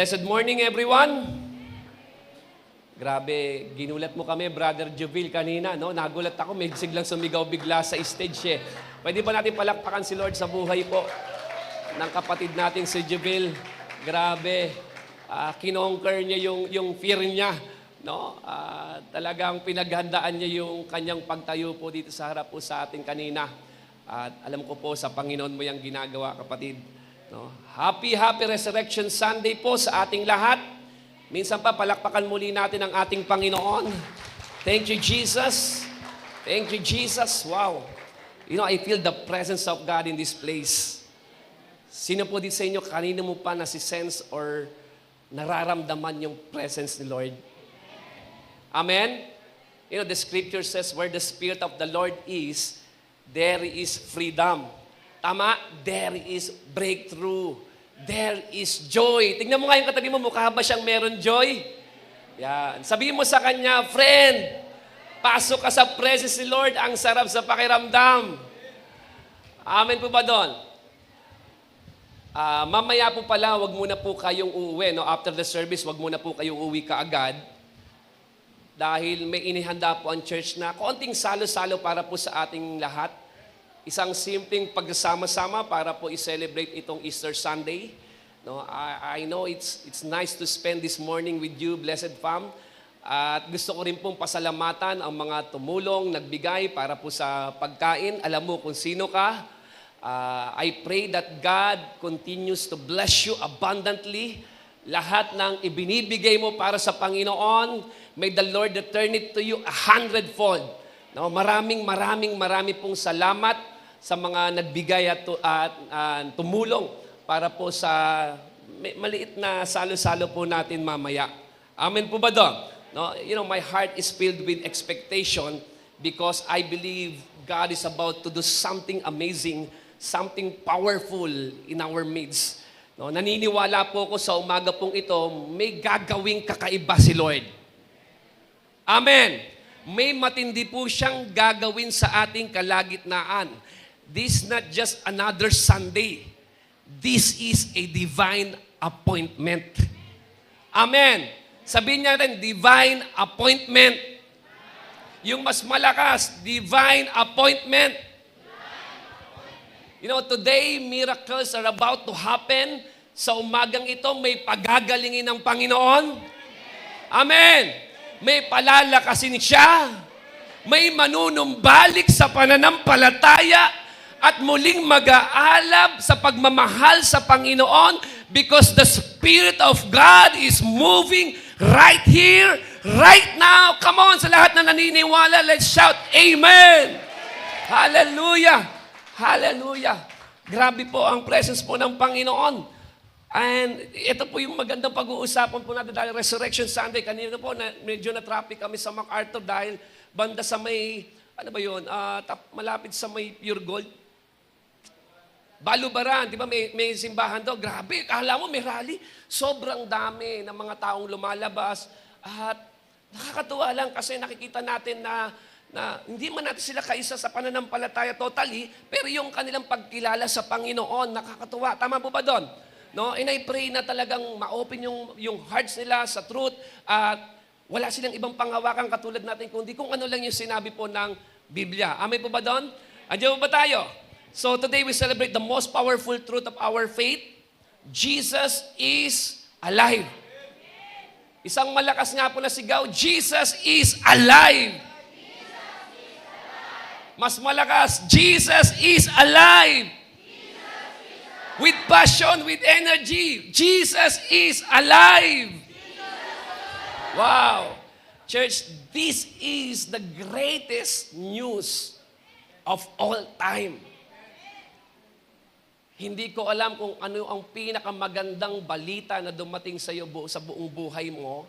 Blessed morning, everyone. Grabe, ginulat mo kami, Brother Jovil, kanina, no? Nagulat ako, may siglang sumigaw bigla sa stage, eh. Pwede ba natin palakpakan si Lord sa buhay po ng kapatid natin si Jovil? Grabe, kinonquer niya yung fear niya, no? Talagang pinaghandaan niya yung kanyang pagtayo po dito sa harap po sa ating kanina. At alam ko po, sa Panginoon mo yung ginagawa, kapatid. No? Happy Resurrection Sunday po sa ating lahat. Minsan pa, palakpakan muli natin ang ating Panginoon. Thank you, Jesus. Thank you, Jesus. Wow. You know, I feel the presence of God in this place. Sino po dito sa inyo, kanina mo pa nasi-sense or nararamdaman yung presence ni Lord? Amen? You know, the scripture says, where the Spirit of the Lord is, there is freedom. Tama? There is breakthrough. There is joy. Tingnan mo nga yung katabi mo, mukha ba siyang meron joy? Yan. Sabihin mo sa kanya, friend, pasok ka sa presence ni Lord, ang sarap sa pakiramdam. Amen po ba doon? Mamaya po pala, wag muna po kayong uuwi. No? After the service, wag muna po kayong uuwi kaagad. Dahil may inihanda po ang church na konting salo-salo para po sa ating lahat. Isang simpleng pagsama-sama para po i-celebrate itong Easter Sunday. No, I know it's nice to spend this morning with you, blessed fam. At gusto ko rin pong pasalamatan ang mga tumulong, nagbigay para po sa pagkain. Alam mo kung sino ka. I pray that God continues to bless you abundantly. Lahat ng ibinibigay mo para sa Panginoon, may the Lord return it to you 100-fold. No, marami pong salamat sa mga nagbigay at tumulong para po sa maliit na salo-salo po natin mamaya. Amen po ba doon? No? You know, my heart is filled with expectation because I believe God is about to do something amazing, something powerful in our midst. No? Naniniwala po ako sa umaga pong ito, may gagawing kakaiba si Lord. Amen. May matindi po siyang gagawin sa ating kalagitnaan. This is not just another Sunday. This is a divine appointment. Amen. Sabihin niya rin, divine appointment. Yung mas malakas, divine appointment. You know, today, miracles are about to happen. Sa umagang ito, may pagagalingin ng Panginoon. Amen. May palalakasin siya. May manunumbalik sa pananampalataya at muling mag-aalab sa pagmamahal sa Panginoon because the Spirit of God is moving right here, right now. Come on, sa lahat na naniniwala, let's shout, Amen! Hallelujah! Hallelujah! Grabe po ang presence po ng Panginoon. And ito po yung magandang pag-uusapan po natin dahil Resurrection Sunday. Kanina po, medyo na-traffic kami sa MacArthur dahil banda sa may, ano ba yun, malapit sa may Pure Gold. Balubaran, di ba may simbahan daw. Grabe, akala mo may rally. Sobrang dami ng mga taong lumalabas. At nakakatuwa lang kasi nakikita natin na hindi man natin sila kaisa sa pananampalataya totally, pero yung kanilang pagkilala sa Panginoon, nakakatuwa. Tama po ba doon? No? And I pray na talagang ma-open yung hearts nila sa truth at wala silang ibang panghawakan katulad natin kundi kung ano lang yung sinabi po ng Biblia. Amen po ba doon? Andiyan po ba tayo? So today we celebrate the most powerful truth of our faith. Jesus is alive. Isang malakas nga po na sigaw, Jesus is alive. Mas malakas, Jesus is alive. With passion, with energy, Jesus is alive. Wow. Church, this is the greatest news of all time. Hindi ko alam kung ano ang pinakamagandang balita na dumating sa iyo sa buong buhay mo.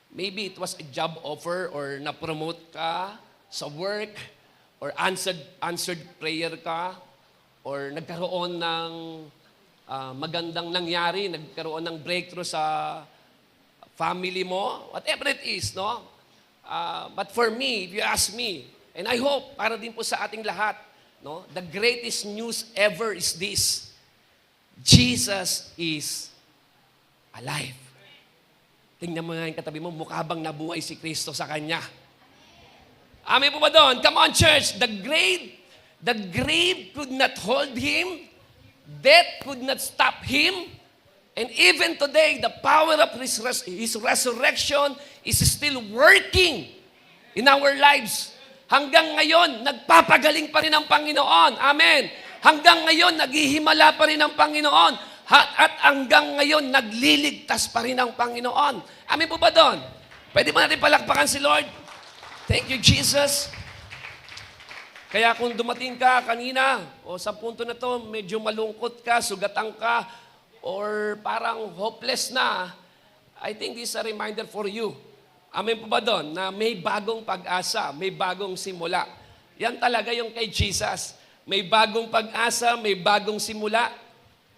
Maybe it was a job offer or na-promote ka sa work or answered prayer ka or nagkaroon ng magandang nangyari, nagkaroon ng breakthrough sa family mo, whatever it is, no? But for me, if you ask me, and I hope para din po sa ating lahat, no? The greatest news ever is this. Jesus is alive. Tingnan mo nga yung katabi mo, mukha bang nabuhay si Kristo sa kanya? Amen po ba doon? Come on, church. The grave could not hold him. Death could not stop him. And even today, the power of his resurrection is still working in our lives. Hanggang ngayon, nagpapagaling pa rin ang Panginoon. Amen. Hanggang ngayon, naghihimala pa rin ang Panginoon. At hanggang ngayon, nagliligtas pa rin ang Panginoon. Amen po ba doon? Pwede ba natin palakpakan si Lord? Thank you, Jesus. Kaya kung dumating ka kanina, o sa punto na to, medyo malungkot ka, sugatan ka, or parang hopeless na, I think this is a reminder for you. Amen po ba doon? Na may bagong pag-asa, may bagong simula. Yan talaga yung kay Jesus. May bagong pag-asa, may bagong simula.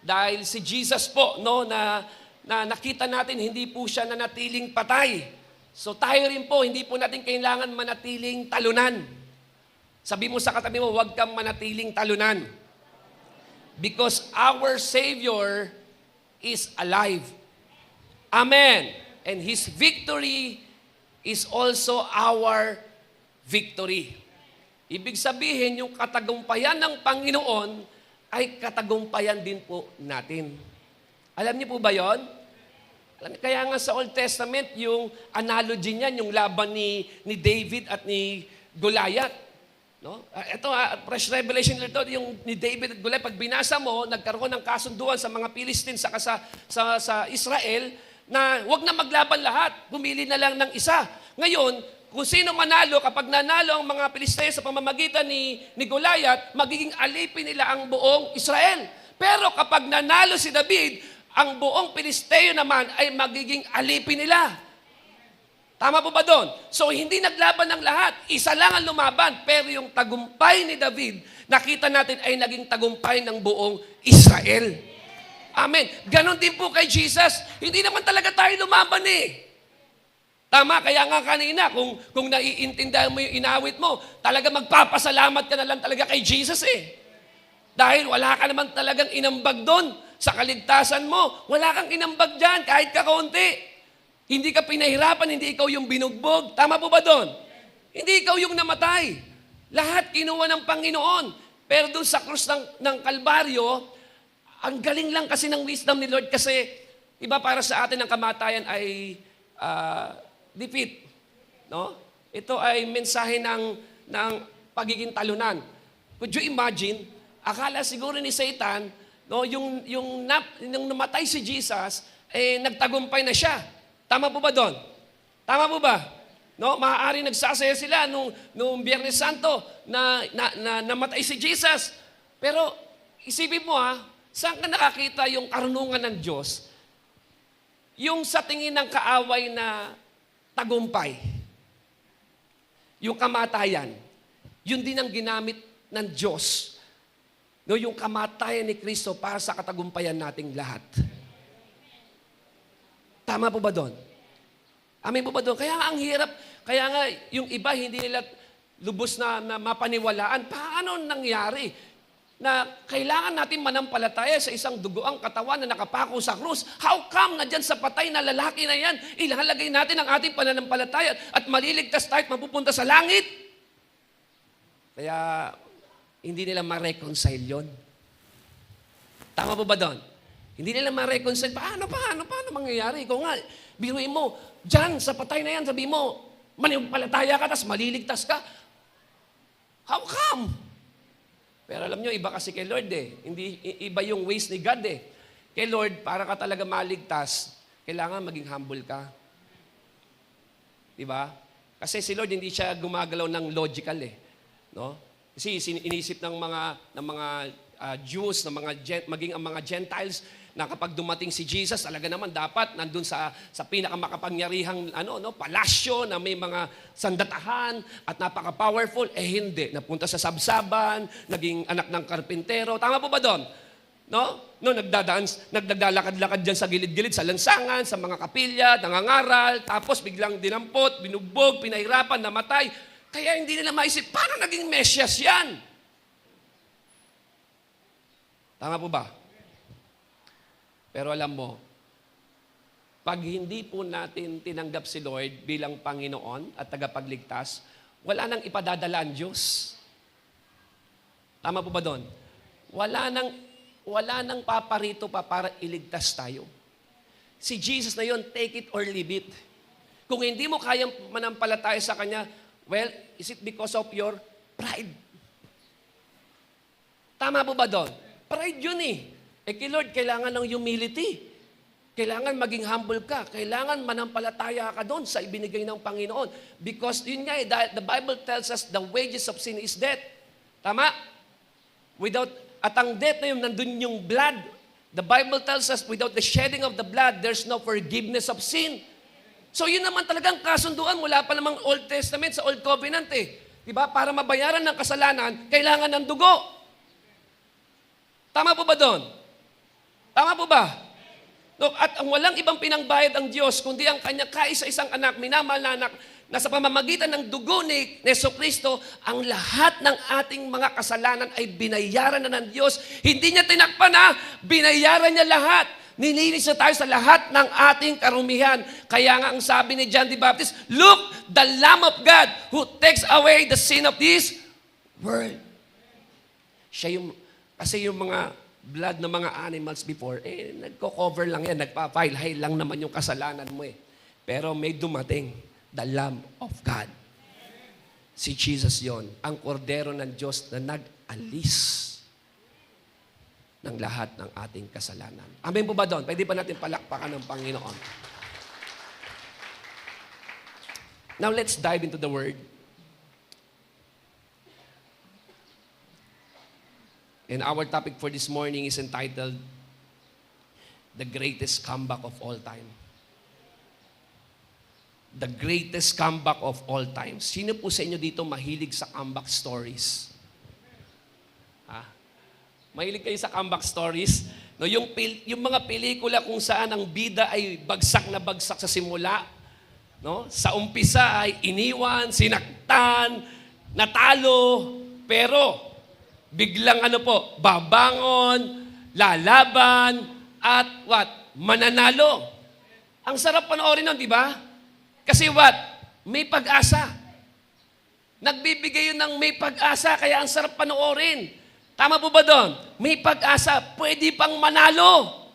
Dahil si Jesus po, no, na nakita natin, hindi po siya nanatiling patay. So tayo rin po, hindi po natin kailangan manatiling talunan. Sabi mo sa katabi mo, huwag kang manatiling talunan. Because our Savior is alive. Amen. And His victory is also our victory. Ibig sabihin, yung katagumpayan ng Panginoon ay katagumpayan din po natin. Alam niyo po ba yon? Kaya nga sa Old Testament, yung analogy niyan, yung laban ni David at ni Goliath. No? Ito, fresh revelation ito, yung ni David at Goliath, pag binasa mo, nagkaroon ng kasunduan sa mga Philistines sa Israel, na wag na maglaban lahat, pumili na lang ng isa. Ngayon, kung sino manalo, kapag nanalo ang mga Pilisteo sa pamamagitan ni Goliath, magiging alipin nila ang buong Israel. Pero kapag nanalo si David, ang buong Pilisteo naman ay magiging alipin nila. Tama po ba doon? So, hindi naglaban ng lahat. Isa lang ang lumaban. Pero yung tagumpay ni David, nakita natin ay naging tagumpay ng buong Israel. Amen. Ganon din po kay Jesus. Hindi naman talaga tayo lumaban eh. Tama, kaya nga kanina, kung naiintindihan mo yung inawit mo, talaga magpapasalamat ka na lang talaga kay Jesus eh. Dahil wala ka naman talagang inambag doon sa kaligtasan mo. Wala kang inambag dyan, kahit kakaunti. Hindi ka pinahirapan, hindi ikaw yung binugbog. Tama po ba doon? Hindi ikaw yung namatay. Lahat kinuha ng Panginoon. Pero doon sa krus ng Kalbaryo, ang galing lang kasi ng wisdom ni Lord kasi, iba para sa atin ang kamatayan ay defeat. No? Ito ay mensahe ng pagiging talunan. Could you imagine, akala siguro ni Satan, no, yung namatay si Jesus, nagtagumpay na siya. Tama po ba doon? Tama po ba? No, maaari nagsasaya sila nung Biyernes Santo na namatay si Jesus. Pero isipin mo saan ka nakakita yung karunungan ng Diyos? Yung sa tingin ng kaaway na tagumpay. Yung kamatayan. Yun din ang ginamit ng Diyos. No, yung kamatayan ni Kristo para sa katagumpayan nating lahat. Tama po ba doon? Amen po ba doon? Kaya nga ang hirap, kaya nga yung iba hindi nila lubos na mapaniwalaan. Paano nangyari na kailangan natin manampalataya sa isang dugoang katawan na nakapako sa krus? How come na dyan sa patay na lalaki na yan, ilalagay natin ang ating pananampalataya at maliligtas tayo at mapupunta sa langit? Kaya hindi nila ma-reconcile yun. Tama po ba doon? Hindi nila ma-reconcile. Paano mangyayari? Ikaw nga, biruin mo, dyan, sa patay na yan, sabi mo, manipalataya ka, tas maliligtas ka. How come? Pero alam nyo, iba kasi kay Lord eh. Hindi, iba yung ways ni God eh. Kay Lord, para ka talaga maligtas, kailangan maging humble ka. Diba? Kasi si Lord, hindi siya gumagalaw ng logical eh. No? Kasi inisip ng mga Jews, maging ang mga Gentiles, na kapag dumating si Jesus, talaga naman dapat nandun sa pinakamakapangyarihang palasyo na may mga sandatahan at napaka-powerful. Hindi. Napunta sa sabsaban, naging anak ng karpintero. Tama po ba doon? No, nagdadalakad-lakad dyan sa gilid-gilid, sa lansangan, sa mga kapilya, nangangaral, tapos biglang dinampot, binugbog, pinahirapan, namatay. Kaya hindi nila maisip, paano naging Mesias yan? Tama po ba? Pero alam mo, pag hindi po natin tinanggap si Lord bilang Panginoon at tagapagligtas, wala nang ipadadala ang Diyos. Tama po ba doon? Wala nang paparito pa para iligtas tayo. Si Jesus na yon, take it or leave it. Kung hindi mo kayang manampalataya sa Kanya, well, is it because of your pride? Tama po ba doon? Pride yun eh. Kay Lord, kailangan ng humility. Kailangan maging humble ka. Kailangan manampalataya ka doon sa ibinigay ng Panginoon. Because yun nga the Bible tells us the wages of sin is death. Tama? At ang death na yun, nandun yung blood. The Bible tells us without the shedding of the blood, there's no forgiveness of sin. So yun naman talagang kasunduan mula pa namang Old Testament sa Old Covenant eh. Diba? Para mabayaran ng kasalanan, kailangan ng dugo. Tama po ba doon? Tama po ba? No, at ang walang ibang pinangbayad ang Diyos, kundi ang Kanya kaisa-isang anak, minamahal na anak, na sa pamamagitan ng dugo ni Jesucristo, ang lahat ng ating mga kasalanan ay binayaran na ng Diyos. Hindi niya tinakpan na, binayaran niya lahat. Nilinis na tayo sa lahat ng ating karumihan. Kaya nga ang sabi ni John the Baptist, look, the Lamb of God who takes away the sin of this world. Kasi yung mga blood ng mga animals before, nagko-cover lang yan, nagpa-file lang naman yung kasalanan mo eh. Pero may dumating, the Lamb of God. Si Jesus yon, ang kordero ng Diyos na nag-alis ng lahat ng ating kasalanan. Amen po ba doon? Pwede ba natin palakpakan ng Panginoon? Now let's dive into the Word. And our topic for this morning is entitled, The Greatest Comeback of All Time. The greatest comeback of all time. Sino po sa inyo dito mahilig sa comeback stories? Mahilig kayo sa comeback stories? No, yung mga pelikula kung saan ang bida ay bagsak na bagsak sa simula. No? Sa umpisa ay iniwan, sinaktan, natalo, pero biglang babangon, lalaban, at mananalo. Ang sarap panoorin nun, di ba? Kasi may pag-asa. Nagbibigay yun ng may pag-asa, kaya ang sarap panoorin. Tama po ba doon? May pag-asa, pwede pang manalo.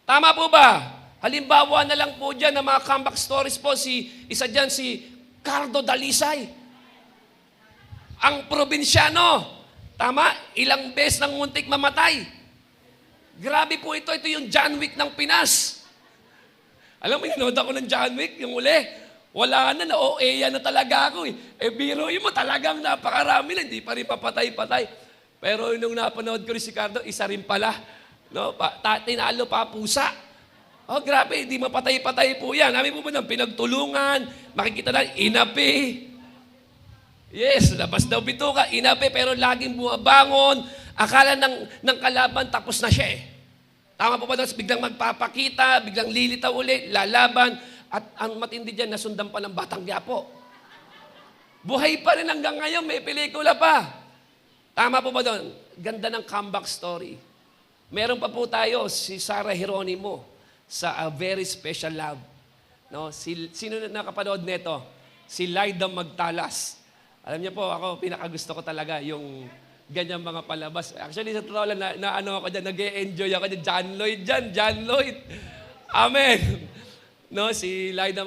Tama po ba? Halimbawa na lang po dyan ng mga comeback stories po, isa dyan si Cardo Dalisay. Ang probinsyano, tama? Ilang beses nang muntik mamatay. Grabe po ito yung John Wick ng Pinas. Alam mo, nanood ako ng John Wick, yung uli. Wala na OA na talaga ako eh. Biruin mo, talagang napakarami na, hindi pa rin papatay-patay. Pero nung napanood ko rin si Cardo, isa rin pala. No? Tinalo pa pusa. Oh, grabe, hindi mapatay-patay po yan. Namin po ba ng pinagtulungan, makikita na, inapi. Yes, labas daw bituka, inapi, pero laging bumabangon. Akala ng kalaban, tapos na siya eh. Tama po ba? Biglang magpapakita, biglang lilitaw ulit, lalaban, at ang matindi dyan, nasundan pa ng Batang Quiapo. Buhay pa rin hanggang ngayon, may pelikula pa. Tama po ba doon? Ganda ng comeback story. Meron pa po tayo, si Sarah Geronimo, sa A Very Special Love. No? Sino nakapanood nito? Si Lyda Magtalas. Alam niyo po, ako, pinakagusto ko talaga yung ganyang mga palabas. Actually, sa totoo lang, ako dyan, nag-e-enjoy ako dyan. John Lloyd. Amen. No, si Lyda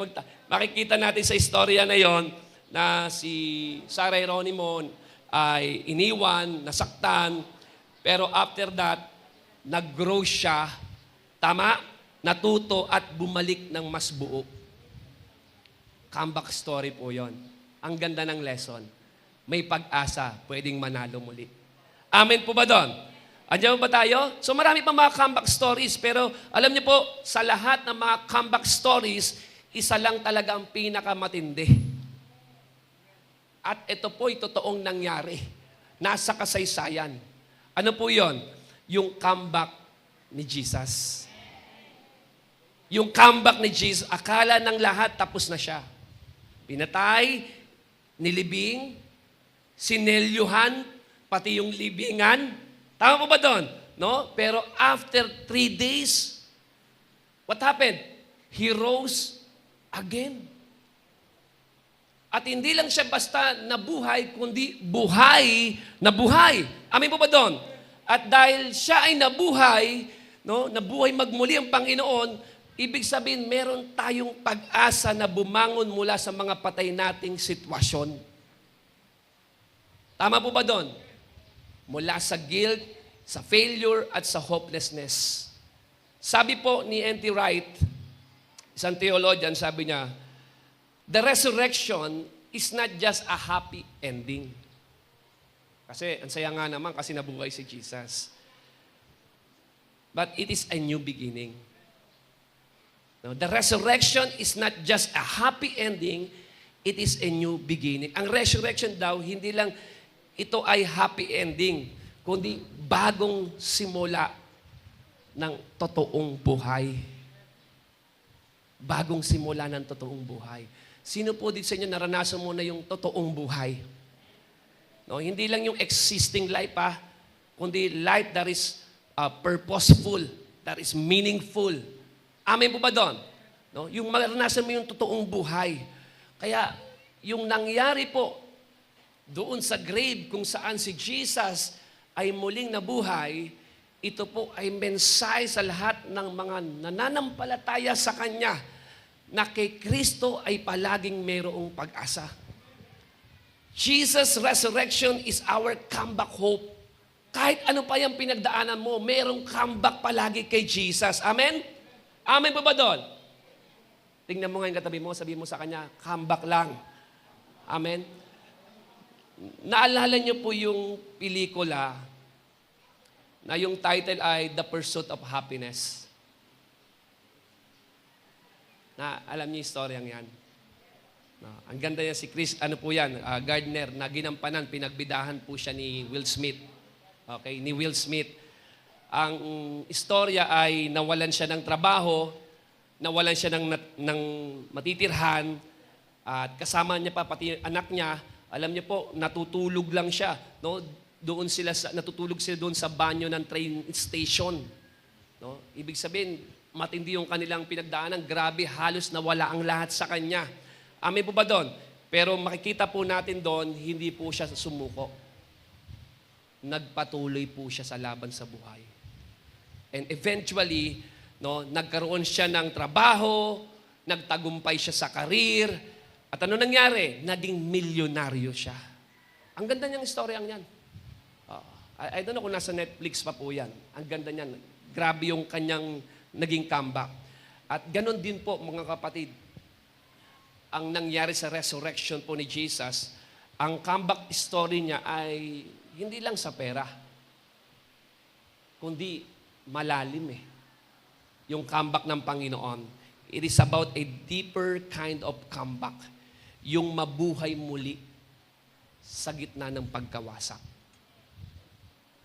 makikita natin sa istorya na yon na si Sarah Geronimo ay iniwan, nasaktan, pero after that, nag-grow siya, tama, natuto at bumalik ng mas buo. Comeback story po yon. Ang ganda ng lesson. May pag-asa, pwedeng manalo muli. Amen po ba doon? Andiyan ba tayo? So marami pang mga comeback stories, pero alam niyo po, sa lahat ng mga comeback stories, isa lang talaga ang pinakamatindi. At ito po'y totoong nangyari. Nasa kasaysayan. Ano po yon? Yung comeback ni Jesus. Yung comeback ni Jesus, akala ng lahat tapos na siya. Pinatay, nilibing, sinelyuhan, pati yung libingan. Tama po ba doon? No? Pero after 3 days, What happened? He rose again. At hindi lang siya basta nabuhay, kundi buhay na buhay. Amin po ba doon? At dahil siya ay nabuhay, no, nabuhay magmuli ang Panginoon, ibig sabihin meron tayong pag-asa na bumangon mula sa mga patay nating sitwasyon. Tama po ba doon? Mula sa guilt, sa failure, at sa hopelessness. Sabi po ni N.T. Wright, isang theologian, sabi niya, the resurrection is not just a happy ending. Kasi, ang saya nga naman kasi nabuhay si Jesus. But it is a new beginning. No, the resurrection is not just a happy ending, it is a new beginning. Ang resurrection daw, hindi lang ito ay happy ending, kundi bagong simula ng totoong buhay. Bagong simula ng totoong buhay. Sino po dito sa inyo naranasan mo na yung totoong buhay? No, hindi lang yung existing life kundi life that is purposeful, that is meaningful. Amen po ba doon? No, yung maranasan mo yung totoong buhay. Kaya yung nangyari po doon sa grave kung saan si Jesus ay muling nabuhay, ito po ay mensahe sa lahat ng mga nananampalataya sa Kanya na kay Kristo ay palaging mayroong pag-asa. Jesus' resurrection is our comeback hope. Kahit ano pa yung pinagdaanan mo, mayroong comeback palagi kay Jesus. Amen? Amen po ba doon? Tingnan mo ngayon katabi mo, sabihin mo sa Kanya, comeback lang. Amen? Naalala niyo po yung pelikula na yung title ay The Pursuit of Happiness. Na alam niyo yung storyang yan. No, ang ganda niya si Chris, Gardner, na ginampanan, pinagbidahan po siya ni Will Smith. Okay, ni Will Smith. Ang istorya ay nawalan siya ng trabaho, nawalan siya ng matitirhan, at kasama niya pa pati anak niya, alam niyo po, natutulog lang siya. No? Natutulog sila doon sa banyo ng train station. No? Ibig sabihin, matindi yung kanilang pinagdaanan. Grabe, halos nawala ang lahat sa kanya. Amen po ba doon? Pero makikita po natin doon, hindi po siya sumuko. Nagpatuloy po siya sa laban sa buhay. And eventually, no, nagkaroon siya ng trabaho, nagtagumpay siya sa karir, at ano nangyari? Naging milyonaryo siya. Ang ganda niyang istoryang yan. I don't know kung nasa Netflix pa po yan. Ang ganda niyan. Grabe yung kanyang naging comeback. At ganun din po, mga kapatid, ang nangyari sa resurrection po ni Jesus, ang comeback story niya ay hindi lang sa pera, kundi malalim yung comeback ng Panginoon. It is about a deeper kind of comeback. Yung mabuhay muli sa gitna ng pagkawasak.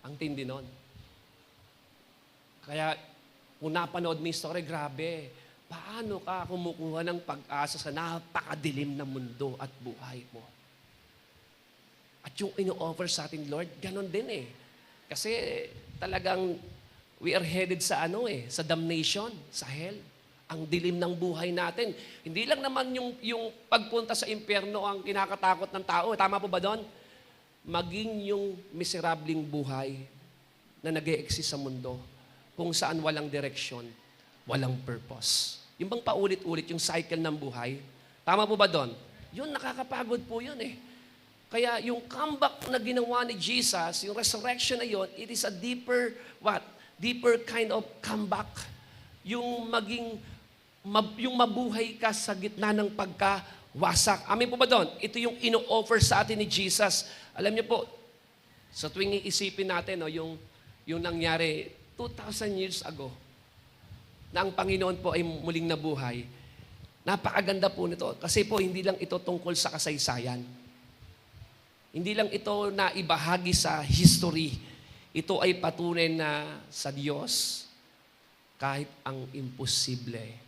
Ang tindi nun. Kaya, kung napanood mo yung story, grabe. Paano ka kumukuha ng pag-asa sa napakadilim na mundo at buhay mo? At yung ino-offer sa atin, Lord, ganon din Kasi talagang we are headed sa sa damnation, sa hell. Ang dilim ng buhay natin. Hindi lang naman yung pagpunta sa impyerno ang kinakatakot ng tao. Tama po ba doon? Maging yung miserableng buhay na nag-e-exist sa mundo kung saan walang direksyon, walang purpose. Yung bang paulit-ulit yung cycle ng buhay, tama po ba doon? Yun, nakakapagod po yun Kaya yung comeback na ginawa ni Jesus, yung resurrection na yun, it is a deeper, deeper kind of comeback. Yung yung mabuhay ka sa gitna ng pagkawasak. Amin po ba doon? Ito yung ino-offer sa atin ni Jesus. Alam niyo po, sa tuwing iisipin natin, yung nangyari 2,000 years ago, na ang Panginoon po ay muling nabuhay, napakaganda po nito. Kasi po, hindi lang ito tungkol sa kasaysayan. Hindi lang ito na ibahagi sa history. Ito ay patunay na sa Diyos, kahit ang imposible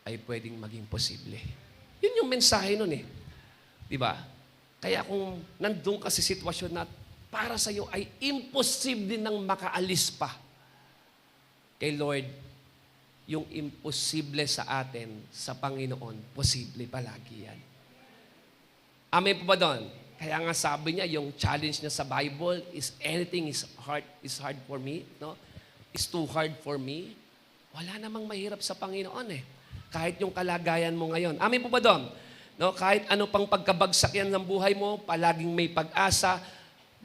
ay pwedeng maging posible. Yun yung mensahe nun Di ba? Kaya kung nandun ka sa sitwasyon na para sa iyo ay imposible nang makaalis pa, kay Lord, yung imposible sa atin, sa Panginoon, posible palagi yan. Amen po ba doon? Kaya nga sabi niya, yung challenge niya sa Bible is anything is hard for me, no? Is too hard for me. Wala namang mahirap sa Panginoon eh. Kahit yung kalagayan mo ngayon. Amen po ba doon? No, kahit ano pang pagkabagsak yan ng buhay mo, palaging may pag-asa.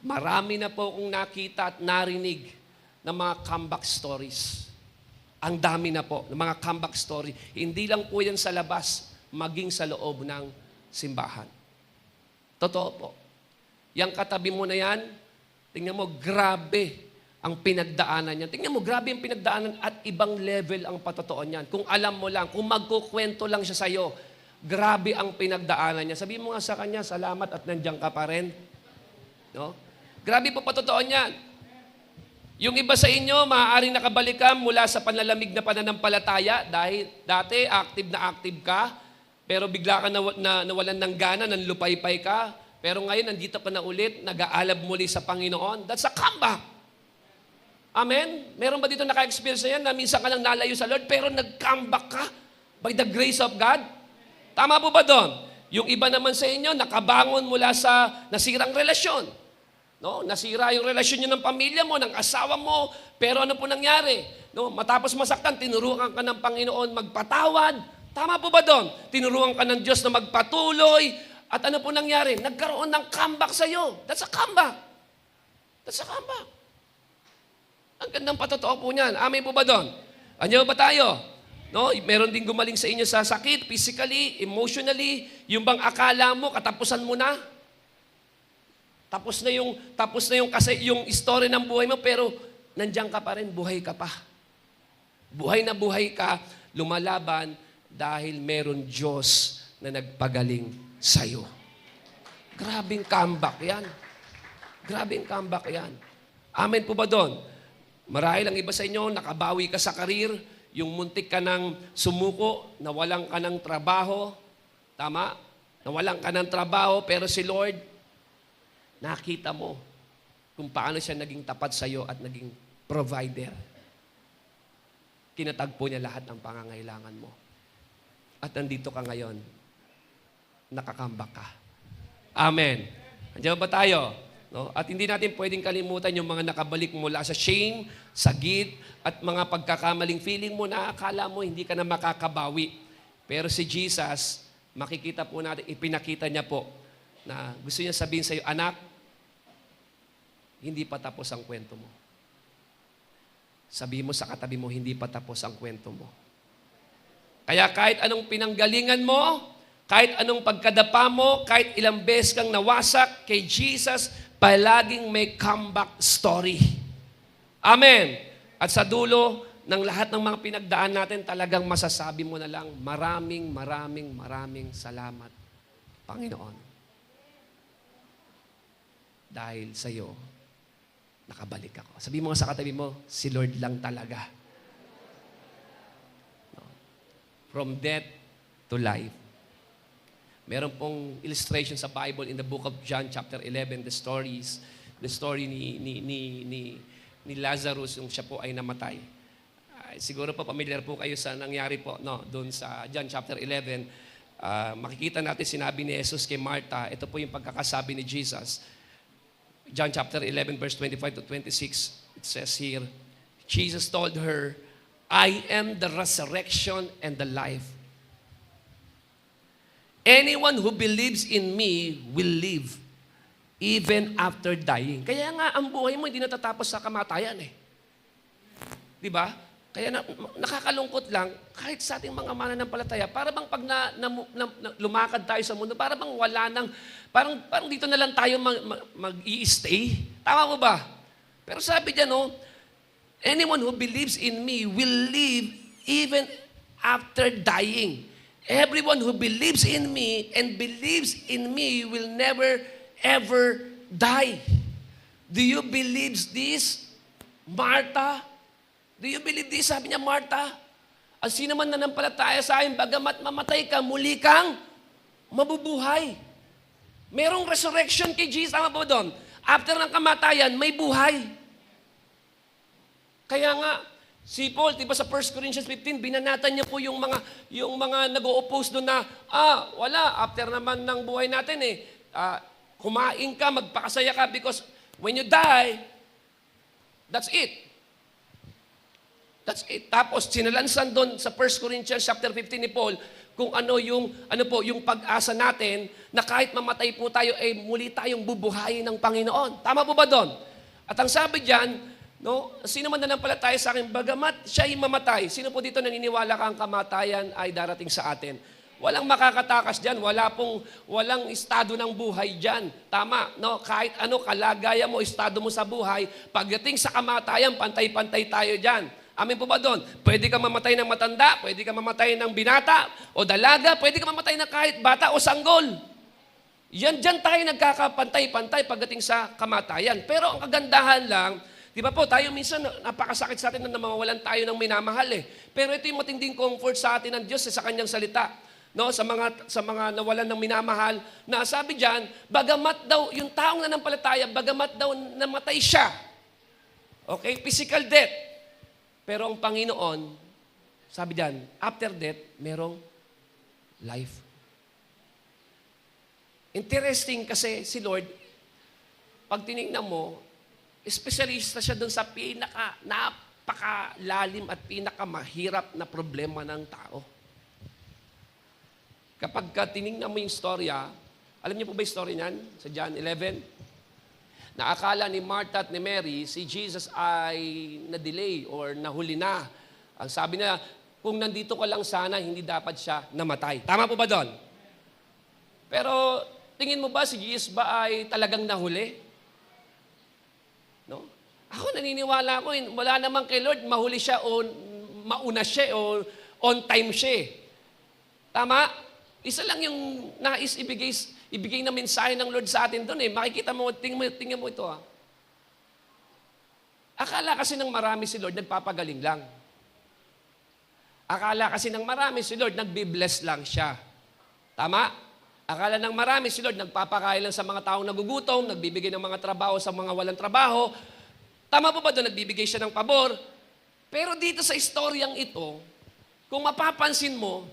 Marami na po akong nakita at narinig ng mga comeback stories. Ang dami na po ng mga comeback story. Hindi lang po yan sa labas, maging sa loob ng simbahan. Totoo po. Yang katabi mo na yan, tingnan mo, grabe ang pinagdaanan niya. Tingnan mo, grabe ang pinagdaanan at ibang level ang patotoo niyan. Kung alam mo lang, kung magkukwento lang siya sa'yo, grabe ang pinagdaanan niya. Sabihin mo nga sa kanya, salamat at nandiyan ka pa rin. No? Grabe po patotoo niyan. Yung iba sa inyo, maaaring nakabalikan mula sa panlalamig na pananampalataya dahil dati active ka, pero bigla ka nawalan ng gana, nanlupaypay ka, pero ngayon nandito ka na ulit, nag-aalab muli sa Panginoon. That's a comeback. Amen? Meron ba dito naka-experience na yan na minsan ka lang nalayo sa Lord, pero nag-comeback ka by the grace of God? Tama po ba doon? Yung iba naman sa inyo, nakabangon mula sa nasirang relasyon. No, nasira yung relasyon niyo ng pamilya mo, ng asawa mo, pero ano po nangyari? No, matapos masaktan, tinuruan ka ng Panginoon magpatawad. Tama po ba doon? Tinuruan ka ng Diyos na magpatuloy. At ano po nangyari? Nagkaroon ng comeback sa iyo. That's a comeback. That's a comeback. Ang gandang patotoo po niyan. Amen po ba doon? Anyo ba tayo? No, meron din gumaling sa inyo sa sakit, physically, emotionally, yung bang akala mo, katapusan mo na? Tapos na yung kasi yung story ng buhay mo, pero nandiyan ka pa rin, buhay ka pa. Buhay na buhay ka, lumalaban dahil meron Diyos na nagpagaling sa'yo. Grabing comeback yan. Grabing comeback yan. Amen po ba doon? Marahil ang iba sa inyo, nakabawi ka sa karir, yung muntik ka ng sumuko, nawalan ka ng trabaho, tama? Nawalan ka ng trabaho, pero si Lord, nakita mo kung paano siya naging tapat sa iyo at naging provider. Kinatagpo niya lahat ng pangangailangan mo. At nandito ka ngayon, nakakambak ka. Amen. Andiyan ba tayo? No? At hindi natin pwedeng kalimutan yung mga nakabalik mula sa shame, sa guilt, at mga pagkakamaling feeling mo na akala mo hindi ka na makakabawi. Pero si Jesus, makikita po natin, ipinakita niya po na gusto niya sabihin sa iyo, anak, hindi pa tapos ang kwento mo. Sabihin mo sa katabi mo, hindi pa tapos ang kwento mo. Kaya kahit anong pinanggalingan mo, kahit anong pagkadapa mo, kahit ilang beses kang nawasak kay Jesus, palaging may comeback story. Amen. At sa dulo ng lahat ng mga pinagdaan natin, talagang masasabi mo na lang, maraming salamat, Panginoon. Dahil sa iyo, nakabalik ako. Sabi mo nga sa katabi mo, si Lord lang talaga. No? From death to life. Meron pong illustration sa Bible in the book of John chapter 11, the story ni Lazarus, yung siya po ay namatay. Siguro po familiar po kayo sa nangyari po doon sa John chapter 11. Makikita natin sinabi ni Jesus kay Martha, ito po yung pagkakasabi ni Jesus. John chapter 11, verse 25 to 26, it says here, Jesus told her, I am the resurrection and the life. Anyone who believes in me will live even after dying. Kaya nga, ang buhay mo hindi natatapos sa kamatayan eh. Di ba? Kaya nakakalungkot lang, kahit sa ating mga mananampalataya, para bang pag lumakad tayo sa mundo, para bang wala nang, parang dito na lang tayo mag-i-stay. Tama mo ba? Pero sabi diyan, anyone who believes in me will live even after dying. Everyone who believes in me and believes in me will never, ever die. Do you believe this, Martha? Do you believe this? Sabi niya, Martha, ang sino man nanampalataya sa akin, bagamat mamatay ka, muli kang mabubuhay. Merong resurrection kay Jesus. Tama po doon? After ng kamatayan, may buhay. Kaya nga, Si Paul, di ba sa 1 Corinthians 15, binanatan niya po yung mga nag-o-oppose doon na, wala, after naman ng buhay natin kumain ka, magpakasaya ka because when you die, that's it. That's it. Tapos, sinalansan doon sa 1 Corinthians chapter 15 ni Paul, kung yung pag-asa natin na kahit mamatay po tayo, muli tayong bubuhayin ng Panginoon. Tama po ba doon? At ang sabi diyan, sino man nanampalataya sa akin, bagamat siya'y mamatay, sino po dito naniniwala ka ang kamatayan ay darating sa atin? Walang makakatakas diyan, walang estado ng buhay diyan. Tama, kahit kalagayan mo, estado mo sa buhay, pagdating sa kamatayan, pantay-pantay tayo diyan. Amin po ba doon? Pwede ka mamatay ng matanda, pwede ka mamatay ng binata o dalaga, pwede ka mamatay ng kahit bata o sanggol. Diyan tayo nagkakapantay-pantay pagdating sa kamatayan. Pero ang kagandahan lang, di ba po, tayo minsan napakasakit sa atin na mawawalan tayo ng minamahal Pero ito yung matinding comfort sa atin ng Diyos sa kanyang salita. Sa mga nawalan ng minamahal, na sabi diyan, bagamat daw, yung taong nanampalataya, bagamat daw namatay siya. Okay? Physical death. Pero ang Panginoon, sabi diyan, after death, merong life. Interesting kasi si Lord, pag tinignan mo, espesyalista siya doon sa napakalalim at pinakamahirap na problema ng tao. Kapag tinignan mo yung storya, alam niyo po ba yung story niyan? Sa John 11? Na akala ni Martha at ni Mary, si Jesus ay na-delay or nahuli na. Ang sabi na, kung nandito ka lang sana, hindi dapat siya namatay. Tama po ba doon? Pero tingin mo ba si Jesus ba ay talagang nahuli? No? Ako naniniwala ko, wala naman kay Lord, mahuli siya o mauna siya o on time siya. Tama? Isa lang yung nais ibigay na mensahe ng Lord sa atin doon Makikita mo, tingnan mo ito Akala kasi ng marami si Lord, nagpapagaling lang. Akala kasi ng marami si Lord, nagbi-bless lang siya. Tama? Akala ng marami si Lord, nagpapakain lang sa mga taong nagugutom, nagbibigay ng mga trabaho sa mga walang trabaho. Tama po ba doon? Nagbibigay siya ng pabor. Pero dito sa istoryang ito, kung mapapansin mo,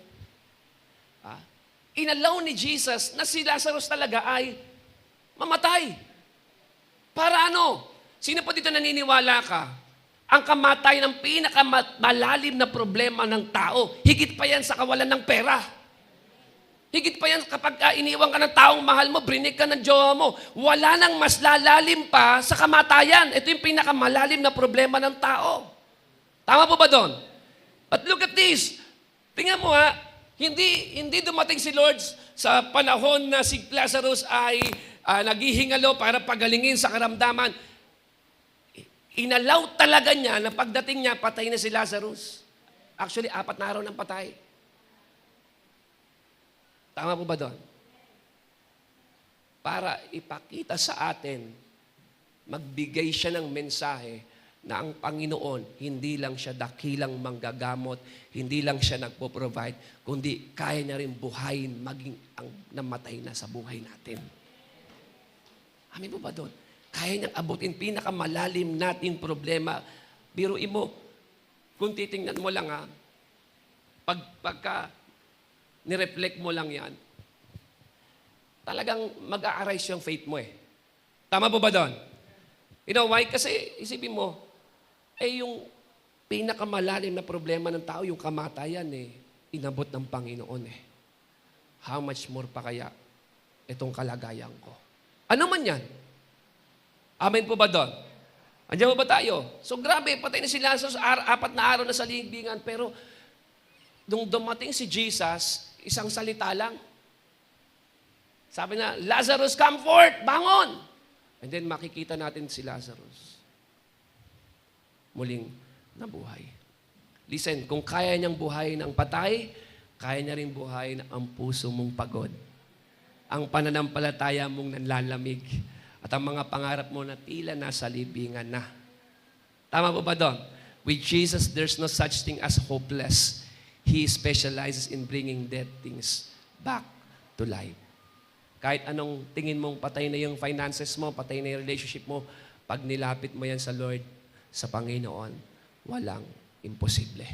inalaw ni Jesus na si Lazarus talaga ay mamatay. Para ano? Sino po dito naniniwala ka? Ang kamatay ng pinakamalalim na problema ng tao. Higit pa yan sa kawalan ng pera. Higit pa yan kapag iniwan ka ng taong mahal mo, brinig ka ng jowa mo. Wala nang mas lalalim pa sa kamatayan. Ito yung pinakamalalim na problema ng tao. Tama po ba doon? But look at this. Tingnan mo hindi dumating si Lord sa panahon na si Lazarus ay naghihingalo para pagalingin sa karamdaman. Inalaw talaga niya na pagdating niya, patay na si Lazarus. Actually, 4 na araw ng patay. Tama po ba doon? Para ipakita sa atin, magbigay siya ng mensahe na ang Panginoon, hindi lang siya dakilang manggagamot, hindi lang siya nagpo-provide, kundi kaya niya rin buhayin maging ang namatay na sa buhay natin. Amin po ba doon? Kaya niyang abutin pinakamalalim nating problema. Biruin mo, kung titingnan mo lang pagka nireflect mo lang yan, talagang mag-a-arise yung faith mo Tama po ba doon? You know why? Kasi isipin mo, yung pinakamalalim na problema ng tao, yung kamatayan inabot ng Panginoon How much more pa kaya itong kalagayan ko? Ano man yan? Amen po ba doon? Andiyan po ba tayo? So grabe, patay na si Lazarus, 4 na araw na sa libingan, pero nung dumating si Jesus, isang salita lang. Sabi na, Lazarus, come forth, bangon! And then makikita natin si Lazarus muling nabuhay. Listen, kung kaya niyang buhayin ang patay, kaya niya rin buhayin ang puso mong pagod. Ang pananampalataya mong nanlalamig. At ang mga pangarap mo na tila nasa libingan na. Tama po ba doon? With Jesus, there's no such thing as hopeless. He specializes in bringing dead things back to life. Kahit anong tingin mong patay na yung finances mo, patay na yung relationship mo, pag nilapit mo yan sa Lord, sa Panginoon, walang imposible.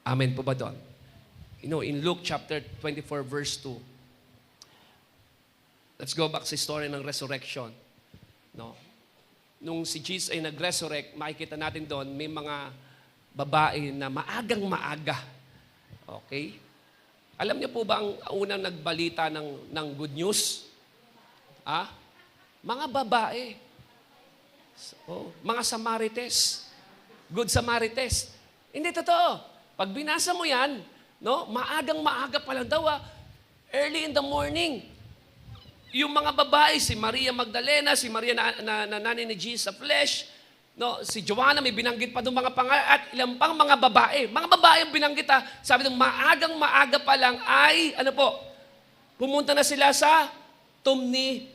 Amen po ba doon? In Luke chapter 24 verse 2, let's go back sa story ng resurrection. No? Nung si Jesus ay nag-resurrect, makikita natin doon, may mga babae na maagang maaga. Okay? Alam niyo po ba ang unang nagbalita ng good news? Mga babae. Mga Samarites. Good Samarites. Hindi totoo. Pag binasa mo yan, no, maagang maaga pa lang daw, early in the morning. Yung mga babae, si Maria Magdalena, si Maria na nanay ni Jesus sa flesh, no, si Joanna, may binanggit pa doon mga pangalan, at ilang pang mga babae. Mga babae yung binanggit, sabi doon, maagang maaga pa lang ay, pumunta na sila sa tomb ni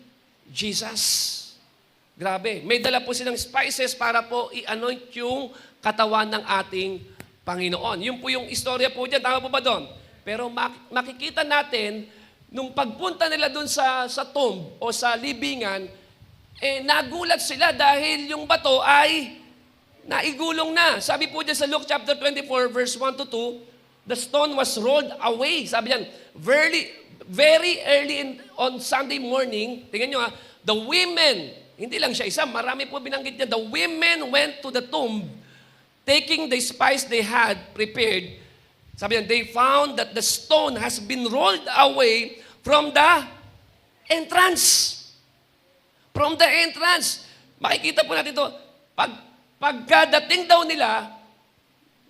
Jesus. Grabe. May dala po silang spices para po i-anoint yung katawan ng ating Panginoon. Yun po yung istorya po dyan. Tama po ba doon? Pero makikita natin, nung pagpunta nila doon sa tomb o sa libingan, nagulat sila dahil yung bato ay naigulong na. Sabi po dyan sa Luke chapter 24, verse 1 to 2, the stone was rolled away. Sabi dyan, very early on Sunday morning, tingnan nyo the women, hindi lang siya isa, marami po binanggit niya, the women went to the tomb, taking the spice they had prepared. Sabi niya, they found that the stone has been rolled away from the entrance. From the entrance. Makikita po natin ito. Pagkadating daw nila,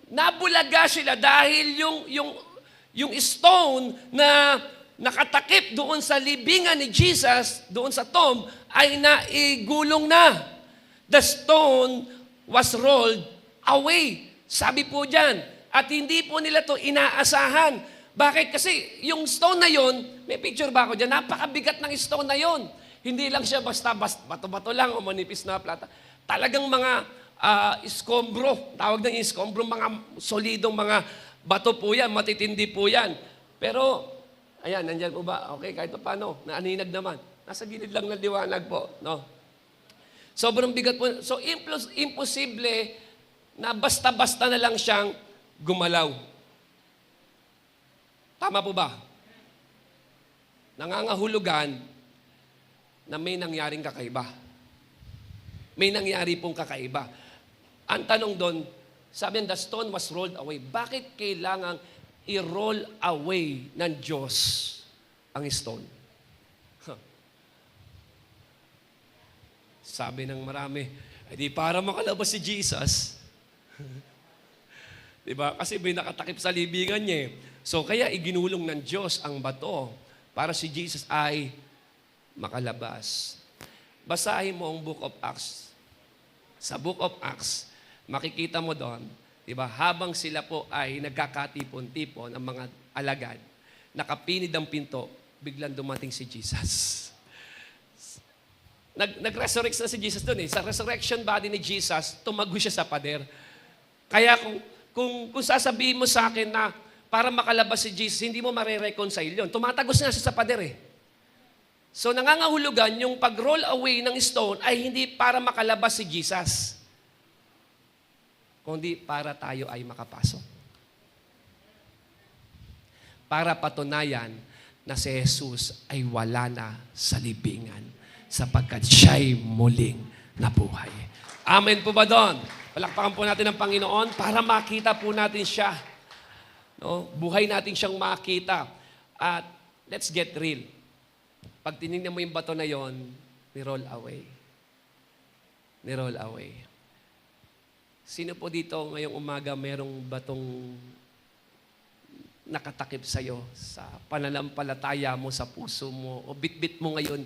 nabulaga sila dahil yung stone na nakatakip doon sa libingan ni Jesus, doon sa tomb, ay naigulong na. The stone was rolled away. Sabi po dyan. At hindi po nila to inaasahan. Bakit? Kasi yung stone na yon, may picture ba ako dyan? Napakabigat ng stone na yon. Hindi lang siya basta bato-bato lang o manipis na plata. Talagang mga iskombro, tawag ng iskombro, mga solidong mga bato po yan, matitindi po yan. Pero, ayan, nandyan po ba? Okay, kahit pa paano, naaninag naman. Nasa gilid lang ng liwanag po. No? Sobrang bigat po. So, imposible na basta-basta na lang siyang gumalaw. Tama po ba? Nangangahulugan na may nangyaring kakaiba. May nangyari pong kakaiba. Ang tanong doon, sabi the stone was rolled away. Bakit kailangang i-roll away ng Diyos ang stone? Sabi ng marami, di para makalabas si Jesus. Diba? Kasi may nakatakip sa libingan niya. So kaya iginulong ng Diyos ang bato para si Jesus ay makalabas. Basahin mo ang Book of Acts. Sa Book of Acts, makikita mo doon, diba, habang sila po ay nagkakatipon-tipon ang mga alagad, nakapinid ang pinto, biglang dumating si Jesus. Nag-resurrect na si Jesus doon. Sa resurrection body ni Jesus, tumago siya sa pader. Kaya kung sasabihin mo sa akin na para makalabas si Jesus, hindi mo mare-reconcile yun. Tumatagos nga siya sa pader . So nangangahulugan yung pag-roll away ng stone ay hindi para makalabas si Jesus, kundi para tayo ay makapasok. Para patunayan na si Jesus ay wala na sa libingan sapagkat siya'y muling nabuhay. Amen po ba doon? Palakpakan po natin ang Panginoon para makita po natin siya. No? Buhay natin siyang makita. At let's get real. Pag tinignan mo yung bato na yon, ni-roll away. Ni-roll away. Sino po dito ngayong umaga merong batong nakatakip sa'yo sa pananampalataya mo, sa puso mo, o bit-bit mo ngayon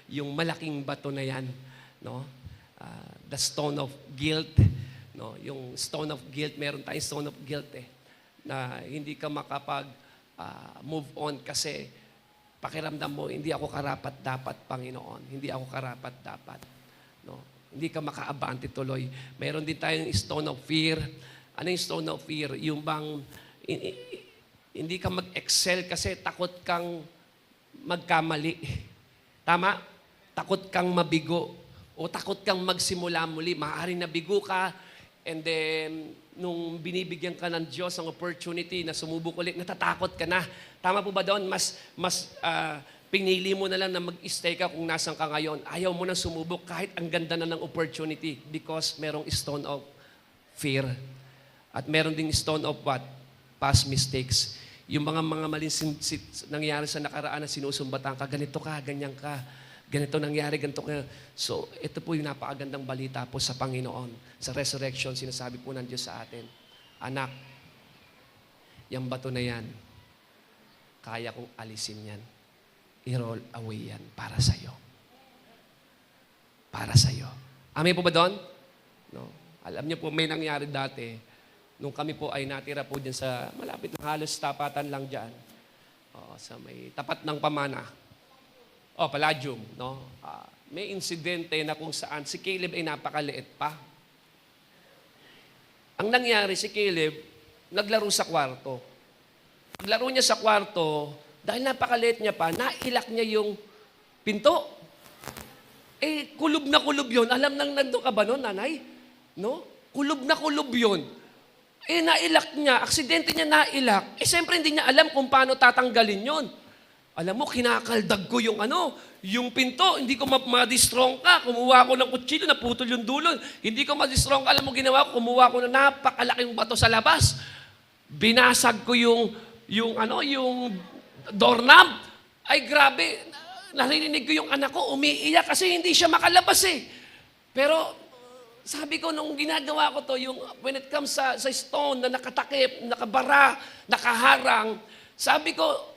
yung malaking bato na yan, no? The stone of guilt, no? Yung stone of guilt, meron tayong stone of guilt na hindi ka makapag move on kasi pakiramdam mo, hindi ako karapat-dapat, Panginoon. Hindi ako karapat-dapat. No? Hindi ka makaabante tuloy. Meron din tayong stone of fear. Ano yung stone of fear? Yung bang hindi ka mag-excel kasi takot kang magkamali. Tama? Takot kang mabigo. O takot kang magsimula muli. Maaaring nabigo ka, And then, nung binibigyan ka ng Diyos ang opportunity na sumubok ulit, natatakot ka na. Tama po ba doon? Pinili mo na lang na mag-stay ka kung nasan ka ngayon. Ayaw mo na sumubok kahit ang ganda na ng opportunity because merong stone of fear. At meron ding stone of what? Past mistakes. Yung mga maling nangyari sa nakaraan na sinusumbatan ka, ganito ka, ganyan ka. Ganito nangyari, ganito ka. So, ito po yung napakagandang balita po sa Panginoon. Sa resurrection, sinasabi po ng Diyos sa atin, anak, yung bato na yan, kaya kong alisin yan. I-roll away yan para sa'yo. Para sa'yo. Amen po ba doon? No. Alam niyo po, may nangyari dati, nung kami po ay natira po dyan sa, malapit na halos tapatan lang dyan, sa may tapat ng Pamana. Palladium, no? May insidente na kung saan si Caleb ay napakaliit pa. Ang nangyari, si Caleb, naglaro sa kwarto. Naglaro niya sa kwarto, dahil napakaliit niya pa, nailak niya yung pinto. Kulob na kulob yun. Alam nang nandun ka ba nun, nanay? No? Kulob na kulob yun. Nailak niya, aksidente niya nailak. Siyempre hindi niya alam kung paano tatanggalin yun. Alam mo, kinakaldag ko yung pinto. Hindi ko ma-distrong ka. Kumuha ko ng kutsilyo, naputol yung dulo. Hindi ko ma-distrong ka. Alam mo, ginawa ko, kumuha ko ng napakalaking bato sa labas. Binasag ko yung doorknob. Ay, grabe. Narinig ko yung anak ko, umiiyak kasi hindi siya makalabas eh. Pero, sabi ko, nung ginagawa ko to, yung when it comes sa stone na nakatakip, nakabara, nakaharang, sabi ko,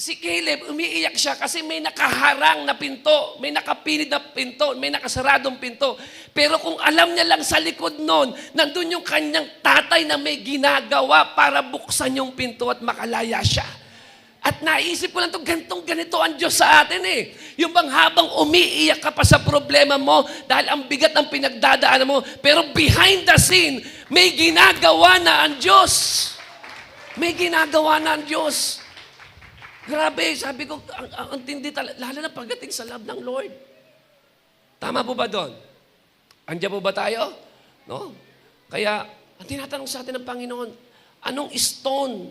si Caleb, umiiyak siya kasi may nakaharang na pinto, may nakapinid na pinto, may nakasaradong pinto. Pero kung alam niya lang sa likod nun, nandun yung kanyang tatay na may ginagawa para buksan yung pinto at makalaya siya. At naisip ko lang ito, ganito ang Diyos sa atin eh. Yung bang habang umiiyak ka pa sa problema mo dahil ang bigat ng pinagdadaanan mo, pero behind the scene, may ginagawa na ang Diyos. May ginagawa na ang Diyos. Grabe, sabi ko, ang tindi talaga, lalo na pagdating sa love ng Lord. Tama po ba doon? Andiyan po ba tayo? No? Kaya, ang tinatanong sa atin ng Panginoon, anong stone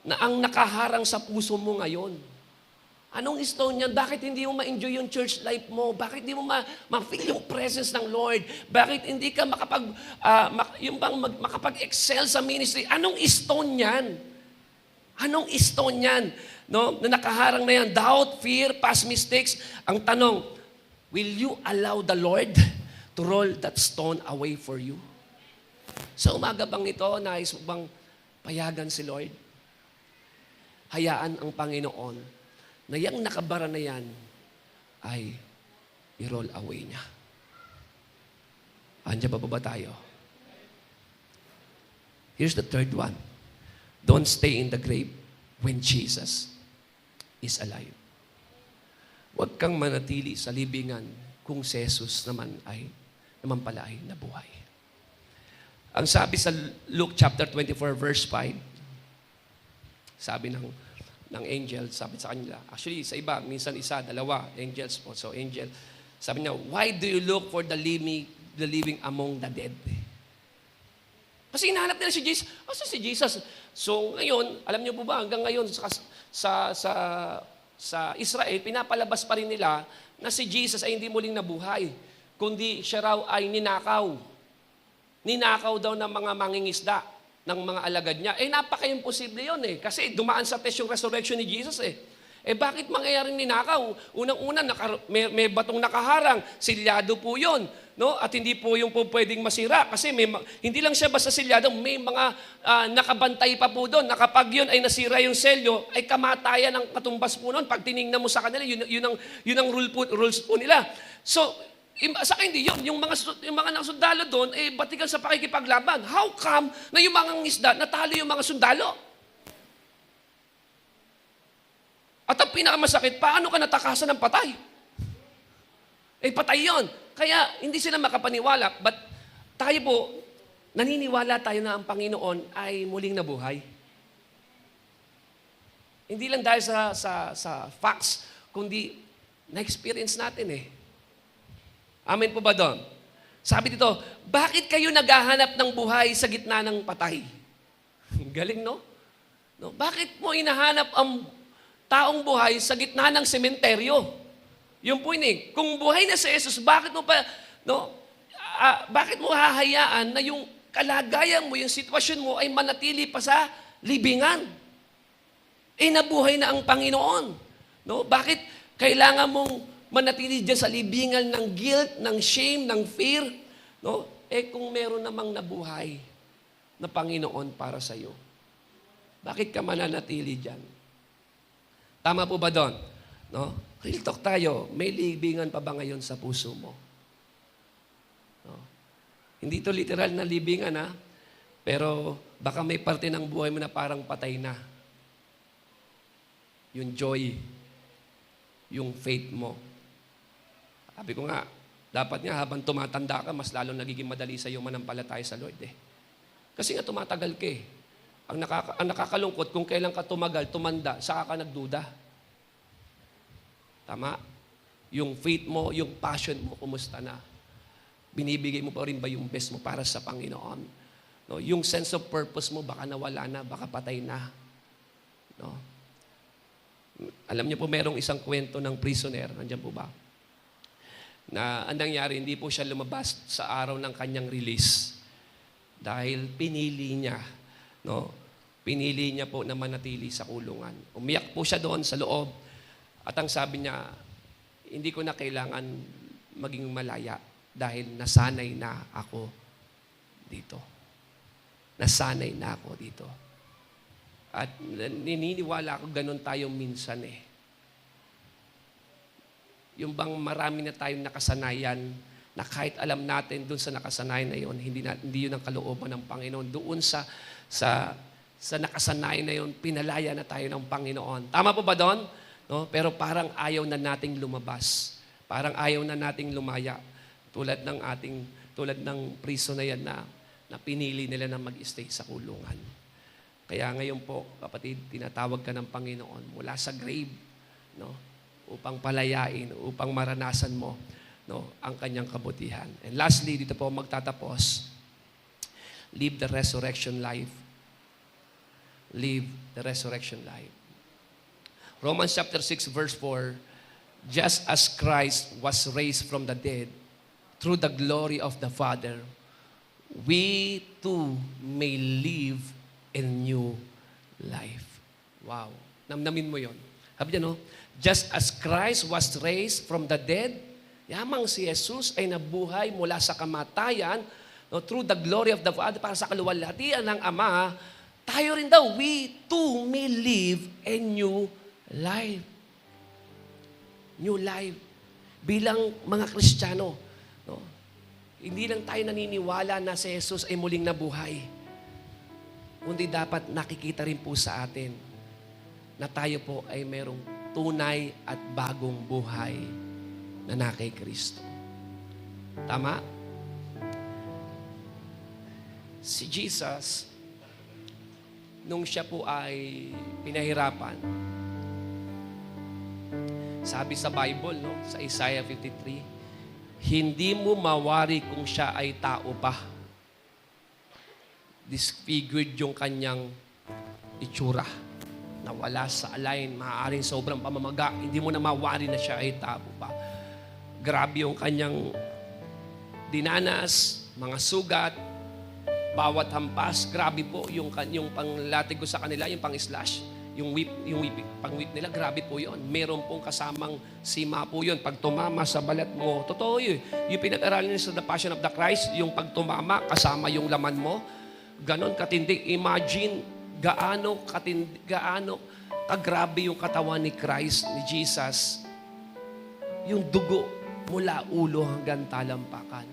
na ang nakaharang sa puso mo ngayon? Anong stone yan? Bakit hindi mo ma-enjoy yung church life mo? Bakit hindi mo ma-feel yung presence ng Lord? Bakit hindi ka makapag-excel sa ministry? Anong stone yan? Anong stone yan? No? Na nakaharang na yan. Doubt, fear, past mistakes. Ang tanong, will you allow the Lord to roll that stone away for you? Sa umaga bang ito, nais mo bang payagan si Lord? Hayaan ang Panginoon na yung nakabara na yan ay i-roll away niya. Andiyan ba tayo? Here's the third one. Don't stay in the grave when Jesus is alive. Huwag kang manatili sa libingan kung si Jesus naman pala ay nabuhay. Ang sabi sa Luke chapter 24 verse 5, sabi ng angel, sabi sa kanila, actually sa iba, minsan isa, dalawa, angels po. So angel, sabi niya, why do you look for the living among the dead? Kasi hinahanap nila si Jesus. Asa si Jesus? So ngayon, alam niyo po ba, hanggang ngayon sa Israel, pinapalabas pa rin nila na si Jesus ay hindi muling nabuhay, kundi siya raw ay ninakaw. Ninakaw daw ng mga mangingisda, ng mga alagad niya. Napaka-imposible yun eh. Kasi dumaan sa test yung resurrection ni Jesus eh. Bakit mangyayaring ninakaw? Unang-una, may batong nakaharang. Silyado po yun. No? At hindi po yung po pwedeng masira. Kasi hindi lang siya basta silyado, may mga nakabantay pa po doon. Na kapag yun ay nasira yung selyo, ay kamatayan ang katumbas po noon. Pag tinignan mo sa kanila, yun ang rules po nila. So, sa akin hindi yun. Yung mga nakasundalo doon, batikan sa pakikipaglaban. How come na yung mga isda, natalo yung mga sundalo? At ang pinakamasakit, paano ka natakasan ng patay? Patay yun. Kaya hindi sila makapaniwala. But tayo po, naniniwala tayo na ang Panginoon ay muling nabuhay. Hindi lang dahil sa facts, kundi na-experience natin eh. Amen po ba doon? Sabi dito, bakit kayo naghahanap ng buhay sa gitna ng patay? Galing, no? No? Bakit mo inahanap ang taong buhay sa gitna ng sementeryo? Yung po yun eh. Kung buhay na si Jesus, bakit mo pa, no? Bakit mo hahayaan na yung kalagayan mo, yung sitwasyon mo ay manatili pa sa libingan? Nabuhay na ang Panginoon. No? Bakit kailangan mong manatili dyan sa libingan ng guilt, ng shame, ng fear? No? Kung meron namang nabuhay na Panginoon para sa iyo, bakit ka mananatili dyan? Tama po ba doon? No? Real talk tayo, may libingan pa ba ngayon sa puso mo? No? Hindi ito literal na libingan, ha? Pero baka may parte ng buhay mo na parang patay na. Yung joy, yung faith mo. Sabi ko nga, dapat nga habang tumatanda ka, mas lalo nagiging madali sa iyo manampalataya sa Lord eh. Kasi nga tumatagal ka eh. Ang nakakalungkot, kung kailan ka tumagal, tumanda, saka ka nagduda. Tama? Yung faith mo, yung passion mo, kumusta na? Binibigay mo pa rin ba yung best mo para sa Panginoon? No? Yung sense of purpose mo, baka nawala na, baka patay na. No? Alam niyo po, merong isang kwento ng prisoner, nandiyan po ba? Na ang nangyari, hindi po siya lumabas sa araw ng kanyang release. Dahil pinili niya, no? Pinili niya po na manatili sa kulungan. Umiyak po siya doon sa loob. At ang sabi niya, hindi ko na kailangan maging malaya dahil nasanay na ako dito. Nasanay na ako dito. At nininiwala ako ganun tayo minsan eh. Yung bang marami na tayong nakasanayan na kahit alam natin doon sa nakasanayan na yun, hindi yun ang kalooban ng Panginoon. Doon sa nakasanayan na yun, pinalaya na tayo ng Panginoon. Tama po ba doon? No? Pero parang ayaw na nating lumabas. Parang ayaw na nating lumaya. Tulad ng priso na yan na pinili nila na mag-stay sa kulungan. Kaya ngayon po, kapatid, tinatawag ka ng Panginoon mula sa grave, no? Upang palayain, upang maranasan mo, no, ang kanyang kabutihan. And lastly, dito po magtatapos, live the resurrection life. Live the resurrection life. Romans chapter 6, verse 4, just as Christ was raised from the dead through the glory of the Father, we too may live in new life. Wow. Namnamin mo yon. Sabi niya, no? Just as Christ was raised from the dead, yamang si Jesus ay nabuhay mula sa kamatayan, no, through the glory of the Father, para sa kaluwalhatian ng Ama, tayo rin daw, we too may live a new life. New life. Bilang mga Kristiyano, no? Hindi lang tayo naniniwala na si Jesus ay muling nabuhay. Kundi dapat nakikita rin po sa atin na tayo po ay merong tunay at bagong buhay na kay Kristo. Tama? Si Jesus, nung siya po ay pinahirapan, sabi sa Bible, no, sa Isaiah 53, hindi mo mawari kung siya ay tao pa. Disfigured yung kanyang itsura. Nawala sa align, maaaring sobrang pamamaga. Hindi mo na mawari na siya ay tao pa. Grabe yung kanyang dinanas, mga sugat, bawat hampas. Grabe po yung panglatig ko sa kanila, yung pang-slash, yung pang-whip nila. Grabe po yun. Meron pong kasamang sima po yun. Pag tumama sa balat mo, totoo yun. Yung pinag-aralan nila sa The Passion of the Christ, yung pag tumama, kasama yung laman mo, ganon katindi. Imagine gaano kagrabe yung katawan ni Christ, ni Jesus. Yung dugo mula ulo hanggang talampakan.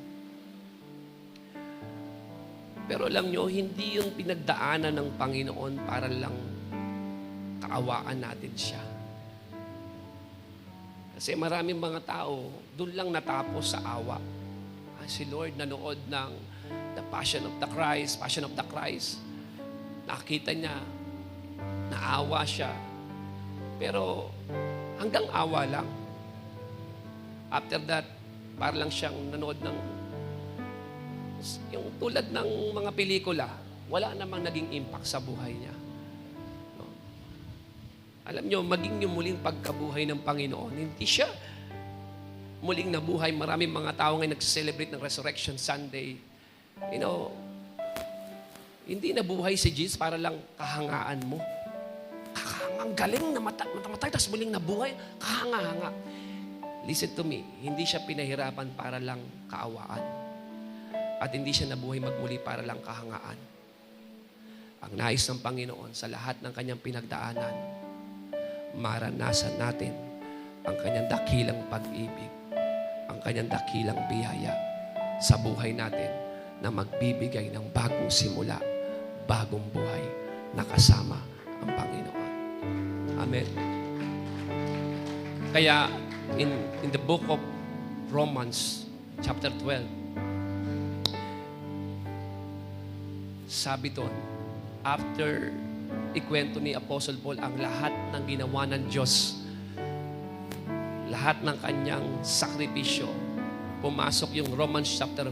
Pero alam nyo, hindi yung pinagdaanan ng Panginoon para lang kaawaan natin siya. Kasi maraming mga tao, doon lang natapos sa awa. Si Lord nanood ng The Passion of the Christ. Nakita niya, naawa siya. Pero hanggang awa lang. After that, para lang siyang nanood ng yung tulad ng mga pelikula, wala namang naging impact sa buhay niya. No? Alam nyo, maging yung muling pagkabuhay ng Panginoon, hindi siya muling nabuhay. Maraming mga tao ngayon nag-celebrate ng Resurrection Sunday. You know, hindi nabuhay si Jesus para lang kahangaan mo. Ang galing na matamatay, tapos muling nabuhay, kahanga-hanga. Listen to me, hindi siya pinahirapan para lang kaawaan. At hindi siya nabuhay magmuli para lang kahangaan. Ang nais ng Panginoon sa lahat ng kanyang pinagdaanan, maranasan natin ang kanyang dakilang pag-ibig, ang kanyang dakilang biyaya sa buhay natin na magbibigay ng bagong simula, bagong buhay na kasama ang Panginoon. Amen. Kaya, in the book of Romans, chapter 12, sabi doon, after ikwento ni Apostle Paul ang lahat ng ginawa ng Diyos, lahat ng kanyang sakripisyo, pumasok yung Romans chapter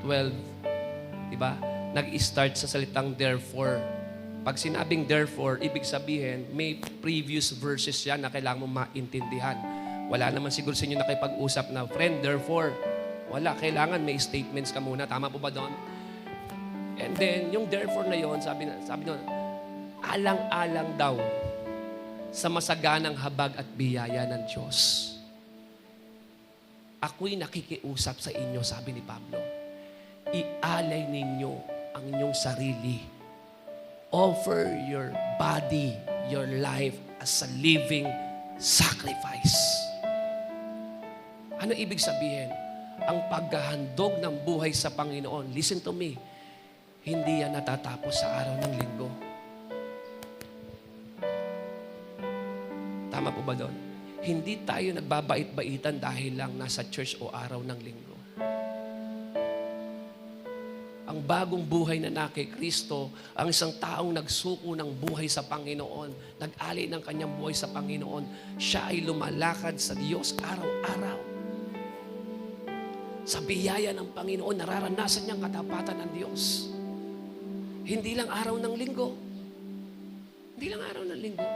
12, diba? Nag-start sa salitang therefore. Pag sinabing therefore, ibig sabihin, may previous verses yan na kailangan mo maintindihan. Wala naman siguro sa inyo nakipag-usap na, friend, therefore. Wala, kailangan may statements ka muna. Tama po ba doon? And then, yung therefore na yon, sabi doon, alang-alang daw sa masaganang habag at biyaya ng Diyos. Ako'y nakikiusap sa inyo, sabi ni Pablo. Ialay ninyo ang inyong sarili. Offer your body, your life as a living sacrifice. Ano ibig sabihin? Ang paghahandog ng buhay sa Panginoon, listen to me, hindi yan natatapos sa araw ng linggo. Tama po ba doon? Hindi tayo nagbabait-baitan dahil lang nasa church o araw ng linggo. Ang bagong buhay na kay Kristo, ang isang taong nagsuko ng buhay sa Panginoon, nag-alay ng kanyang buhay sa Panginoon, siya ay lumalakad sa Diyos araw-araw. Sa biyaya ng Panginoon, nararanasan niyang katapatan ng Diyos. Hindi lang araw ng linggo. Hindi lang araw ng linggo.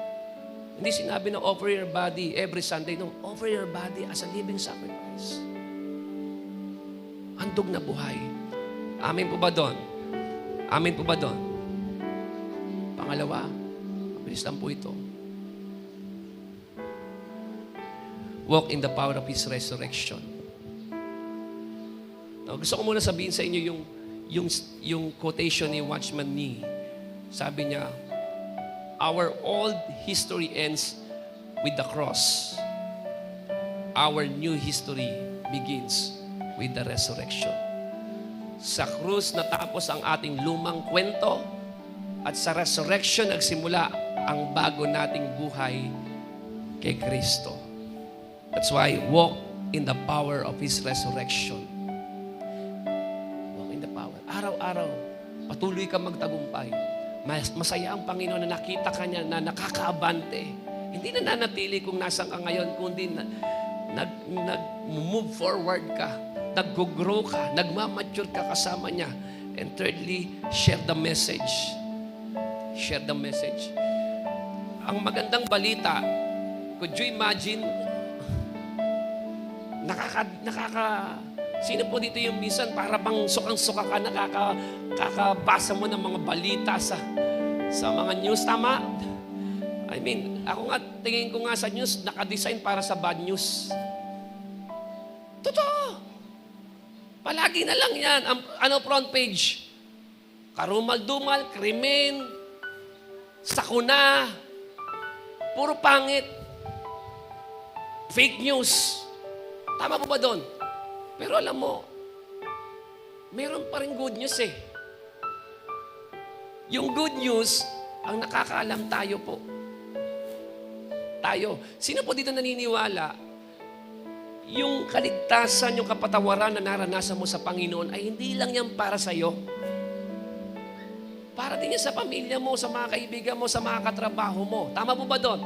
Hindi sinabi na offer your body every Sunday. No, offer your body as a living sacrifice. Handog na buhay. Amen po ba doon? Amen po ba doon? Pangalawa, mabilis lang po ito. Walk in the power of His resurrection. Now, gusto ko muna sabihin sa inyo yung quotation ni Watchman Nee. Sabi niya, our old history ends with the cross. Our new history begins with the resurrection. Sa krus natapos ang ating lumang kwento at sa resurrection nagsimula ang bago nating buhay kay Kristo. That's why walk in the power of His resurrection. Walk in the power. Araw-araw, patuloy ka magtagumpay. Masaya ang Panginoon na nakita ka niya na nakakaabante. Hindi na nanatili kung nasan ka ngayon, kundi nag-move forward ka. Nag-grow ka, nagmamature ka kasama niya. And thirdly, share the message. Share the message. Ang magandang balita, could you imagine, sino po dito yung minsan para bang sukang-suka ka, kakabasa mo ng mga balita sa mga news, tama? I mean, ako nga, tingin ko nga sa news, nakadesign para sa bad news. Totoo! Palagi na lang yan. Front page? Karumal-dumal, krimen, sakuna, puro pangit, fake news. Tama po ba doon? Pero alam mo, meron pa rin good news eh. Yung good news, ang nakakaalam tayo po. Tayo. Sino po dito naniniwala yung kaligtasan, yung kapatawaran na naranasan mo sa Panginoon ay hindi lang yan para sa iyo. Para din yan sa pamilya mo, sa mga kaibigan mo, sa mga katrabaho mo. Tama po ba doon?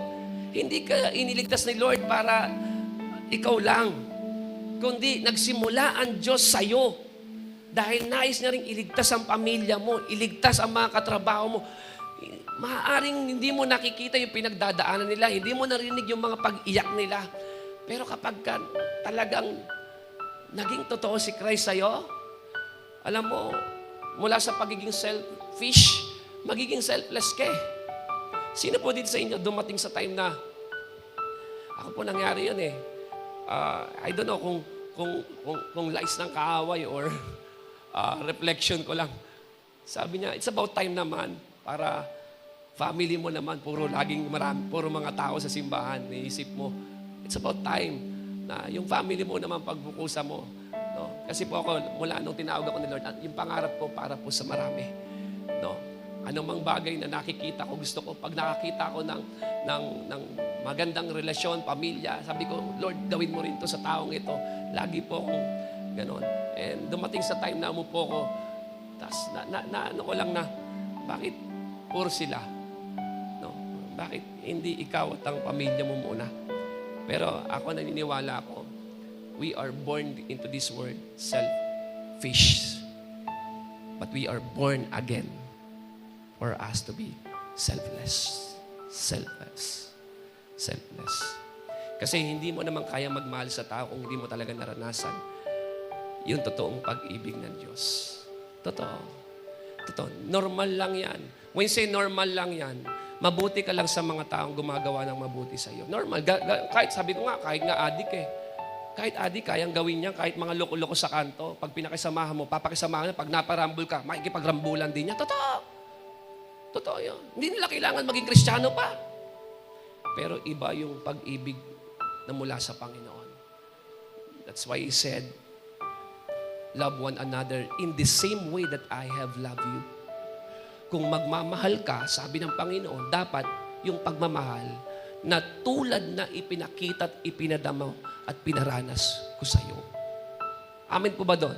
Hindi ka iniligtas ni Lord para ikaw lang. Kundi nagsimula ang Diyos sa iyo dahil nais niya rin iligtas ang pamilya mo, iligtas ang mga katrabaho mo. Maaaring hindi mo nakikita yung pinagdadaanan nila, hindi mo narinig yung mga pag-iyak nila. Pero kapag talagang naging totoo si Christ sa'yo, alam mo, mula sa pagiging selfish, magiging selfless ka eh. Sino po dito sa inyo dumating sa time na, ako po nangyari yun eh. I don't know kung lies ng kaaway or reflection ko lang. Sabi niya, it's about time naman para family mo naman, puro mga tao sa simbahan, naisip mo. It's about time na yung family mo naman pagbukusan mo. No? Kasi po ako, mula nung tinawag ako ni Lord, yung pangarap ko para po sa marami. No? Anong mang bagay na nakikita ko, gusto ko, pag nakakita ko ng magandang relasyon, pamilya, sabi ko, Lord, gawin mo rin to sa taong ito. Lagi po akong ganon. And dumating sa time na umupo ko, tapos ano ko lang na, bakit puro sila? No? Bakit hindi ikaw at ang pamilya mo muna? Pero ako naniniwala ako, we are born into this world selfish. But we are born again for us to be selfless. Selfless. Selfless. Kasi hindi mo naman kaya magmahal sa tao kung hindi mo talaga naranasan yung totoong pag-ibig ng Diyos. Totoo. Totoo. Normal lang yan. When you say normal lang yan, mabuti ka lang sa mga taong gumagawa ng mabuti sa iyo. Normal. Kahit sabi ko nga, kahit nga adik eh. Kahit adik, kayang gawin niya. Kahit mga loko-loko sa kanto, pag pinakisamahan mo, papakisamahan niya, pag naparambol ka, makikipagrambulan din niya. Totoo. Totoo yun. Hindi nila kailangan maging Kristiyano pa. Pero iba yung pag-ibig na mula sa Panginoon. That's why He said, love one another in the same way that I have loved you. Kung magmamahal ka, sabi ng Panginoon, dapat yung pagmamahal na tulad na ipinakita at ipinadama at pinaranas ko sa iyo. Amen po ba doon?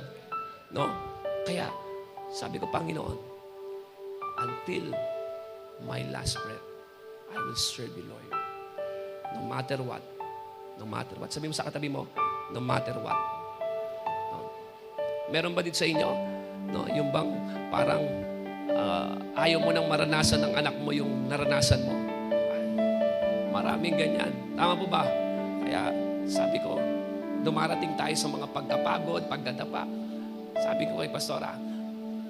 No? Kaya, sabi ko, Panginoon, until my last breath, I will serve you, Lord. No matter what. No matter what. Sabi mo sa katabi mo, no matter what. No. Meron ba dito sa inyo? No, yung bang parang ayaw mo nang maranasan ng anak mo yung naranasan mo? Maraming ganyan. Tama po ba? Kaya sabi ko, dumarating tayo sa mga pagkapagod, pagdadapa. Sabi ko kay Pastora,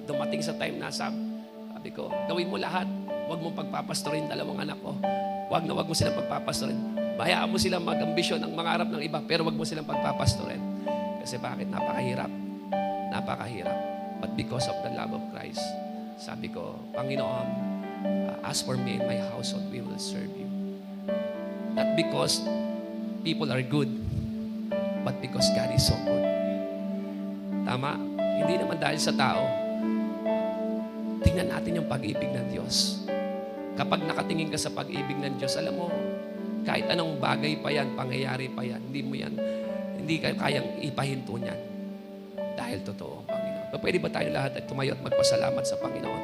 dumating sa time na sabi ko, gawin mo lahat. Huwag mong pagpapastorin dalawang anak ko. Huwag mo silang pagpapastorin. Bayaan mo silang mag-ambisyon ng mangarap ng iba, pero huwag mo silang pagpapastorin. Kasi bakit? Napakahirap. Napakahirap. But because of the love of Christ, sabi ko, Panginoon, as for me and my household, we will serve you. Not because people are good, but because God is so good. Tama? Hindi naman dahil sa tao. Tingnan natin yung pag-ibig ng Diyos. Kapag nakatingin ka sa pag-ibig ng Diyos, alam mo, kahit anong bagay pa yan, pangyayari pa yan, hindi ka kayang ipahinto niyan. Dahil totoo ang Panginoon. Pero pwede ba tayo lahat at tumayo at magpasalamat sa Panginoon?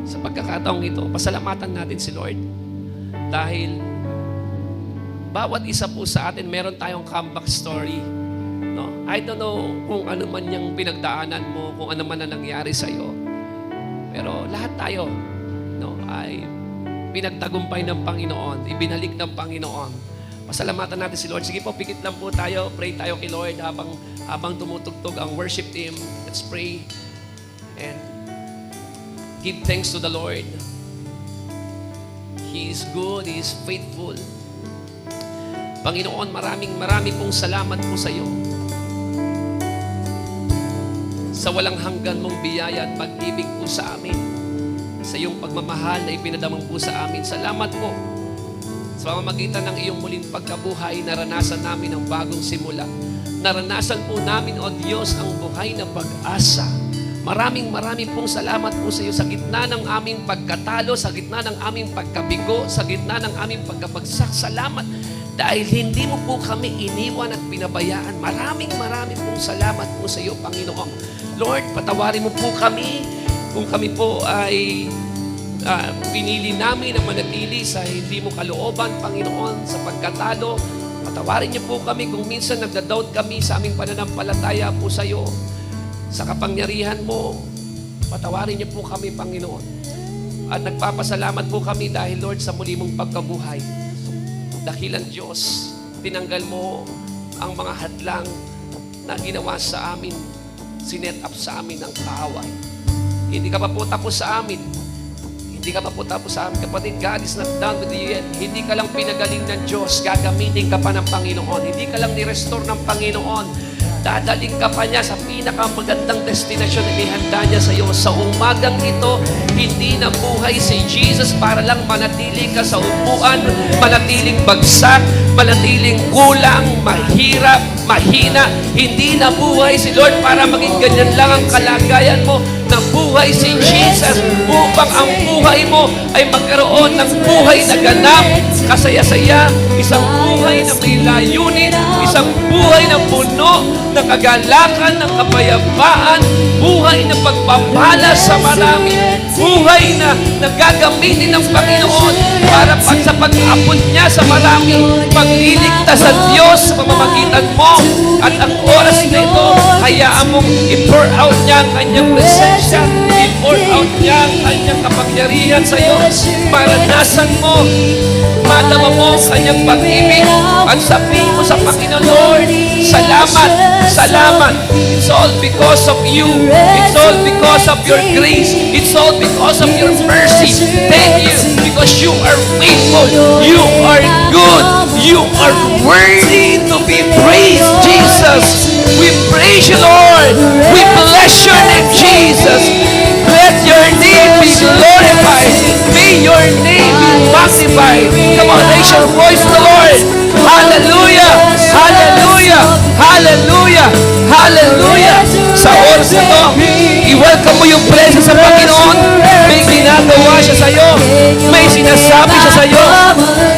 Sa pagkakataong ito, pasalamatan natin si Lord. Dahil bawat isa po sa atin, meron tayong comeback story. No? I don't know kung ano man yung pinagdaanan mo, kung ano man na nangyari sa'yo. Pero lahat tayo ay pinagtagumpay ng Panginoon, ibinalik ng Panginoon. Pasalamatan natin si Lord. Sige po, pikit lang po tayo. Pray tayo kay Lord habang tumutugtog ang worship team. Let's pray and give thanks to the Lord. He is good, He is faithful. Panginoon, marami pong salamat po sa iyo. Sa walang hanggan mong biyaya at pag-ibig po sa amin. Sa iyong pagmamahal na ipinadamang po sa amin. Salamat po. Sa pamamagitan ng iyong muling pagkabuhay, naranasan namin ang bagong simula. Naranasan po namin, O Diyos, ang buhay na pag-asa. Maraming pong salamat po sa iyo sa gitna ng aming pagkatalo, sa gitna ng aming pagkabigo, sa gitna ng aming pagkabagsak. Salamat dahil hindi mo po kami iniwan at pinabayaan. Maraming pong salamat po sa iyo, Panginoon. Lord, patawarin mo po kami kung kami po ay pinili namin na manatili sa hindi mo kalooban, Panginoon, sa pagkatalo. Patawarin niyo po kami kung minsan nagda-doubt kami sa aming pananampalataya po sa iyo. Sa kapangyarihan mo, patawarin niyo po kami, Panginoon. At nagpapasalamat po kami dahil, Lord, sa muli mong pagkabuhay. Dakilang Diyos, tinanggal mo ang mga hadlang na ginawa sa amin, sinet up sa amin ng kaaway. Hindi ka pa po tapos sa amin. Hindi ka pa po tapos sa amin. Kapatid, God is not done with you yet. Hindi ka lang pinagaling ng Diyos. Gagamitin ka pa ng Panginoon. Hindi ka lang ni-restore ng Panginoon. Dadaling ka pa niya sa pinakamagandang destinasyon na inihanda niya sa iyo. Sa umagang ito, hindi na buhay si Jesus para lang manatili ka sa upuan, manatiling bagsak, manatiling kulang, mahirap, mahina. Hindi na buhay si Lord para maging ganyan lang ang kalagayan mo. Nabuhay si Jesus upang ang buhay mo ay magkaroon ng buhay na ganap, kasaya-saya, isang buhay na may layunin, isang buhay na puno ng kagalakan, ng kapayapaan, buhay na pagpapala sa marami, buhay na nagagamitin ng Panginoon para sa pag-aabot niya sa marami, pagliligtas sa Diyos sa pamamagitan mo. At ang oras na ito, hayaan mong i-pour out niya ang kanyang presensya, i-pour out niya ang kanyang kapangyarihan sa iyo. Maranasan mo, madama mo ang kanyang pag-ibig at sabihin mo sa Panginoon, Lord, salamat, salamat. It's all because of you. It's all because of your grace. It's all because of your mercy. Thank you because you are faithful. You are good. You are worthy to be praised, Jesus. We praise you, Lord. We bless your name, Jesus. Let your name be glorified. May your name be magnified. Come on, raise your voice to the Lord. Hallelujah! Hallelujah! Hallelujah! Hallelujah! Sa oras na to, i-welcome mo yung presence sa Panginoon. May ginagawa siya sa iyo. May sinasabi siya sa iyo.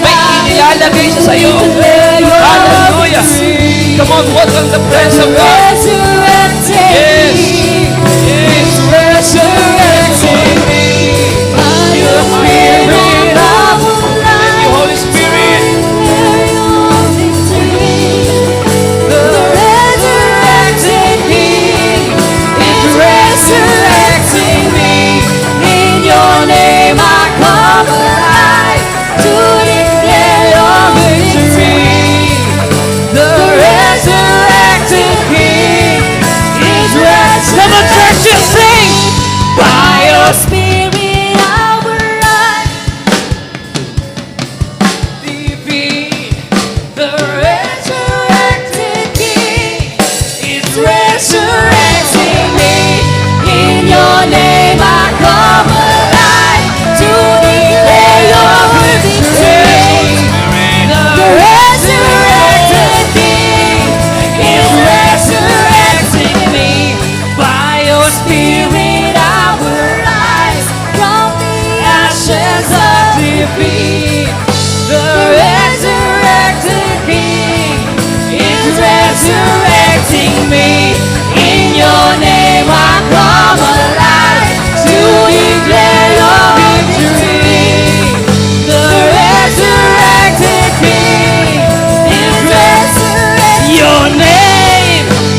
May inilalagay siya sa iyo. Hallelujah! Come on, welcome the presence of God. Yes! Yes! Resurrecting me by your Spirit. Thank you, Holy Spirit. The resurrecting King is resurrecting me. In your name I come alive to declare your victory. The resurrected King is resurrecting. Come on, church, just sing. By your Spirit I will rise. The resurrected King is resurrecting me. In your name I come alive to declare your victory. The resurrected King is resurrecting me. By your Spirit I will rise from the ashes of defeat. The resurrected King is resurrecting me. In your name I come alive to declare your victory. The resurrected King is resurrecting.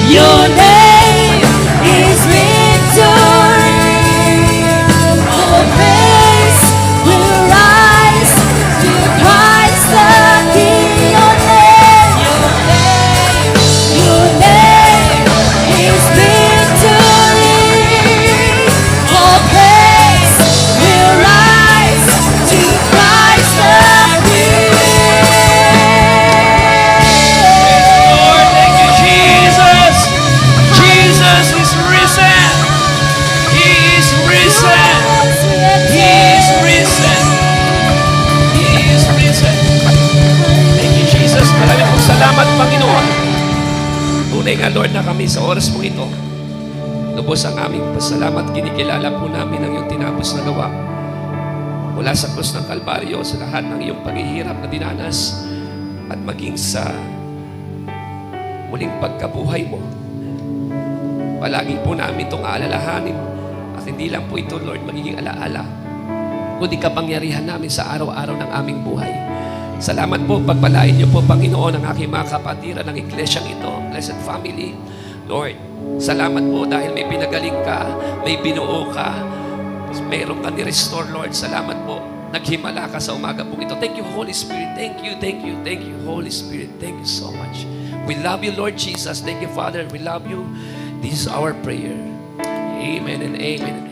Your name is victory. All face will rise to Christ the King. Your name is victory. All face will rise to Christ the King. Lord, thank you, Jesus. Jesus is risen. He is risen. He is risen. He is risen. Thank you, Jesus. Maraming pong salamat, Panginoon. Tunay nga, Lord, na kami sa oras mong ito. Lubos ang aming pasalamat. Kinikilala po namin ang iyong tinapos na gawa. Mula sa krus ng Kalbaryo, sa lahat ng iyong paghihirap na dinanas at maging sa muling pagkabuhay mo. Palagi po namin itong aalalahanin at hindi lang po ito, Lord, magiging alaala. kundi kapangyarihan namin sa araw-araw ng aming buhay. Salamat po, pagpalain niyo po, Panginoon, ang aking mga kapatiran ng iglesyang ito, blessed family. Lord, salamat po dahil may pinagaling ka, may binuo ka, mayroon ka ni-restore, Lord. Salamat po. Naghimala ka sa umaga po ito. Thank you, Holy Spirit. Thank you, thank you, thank you, Holy Spirit. Thank you so much. We love you, Lord Jesus. Thank you, Father. We love you. This is our prayer. Amen and amen.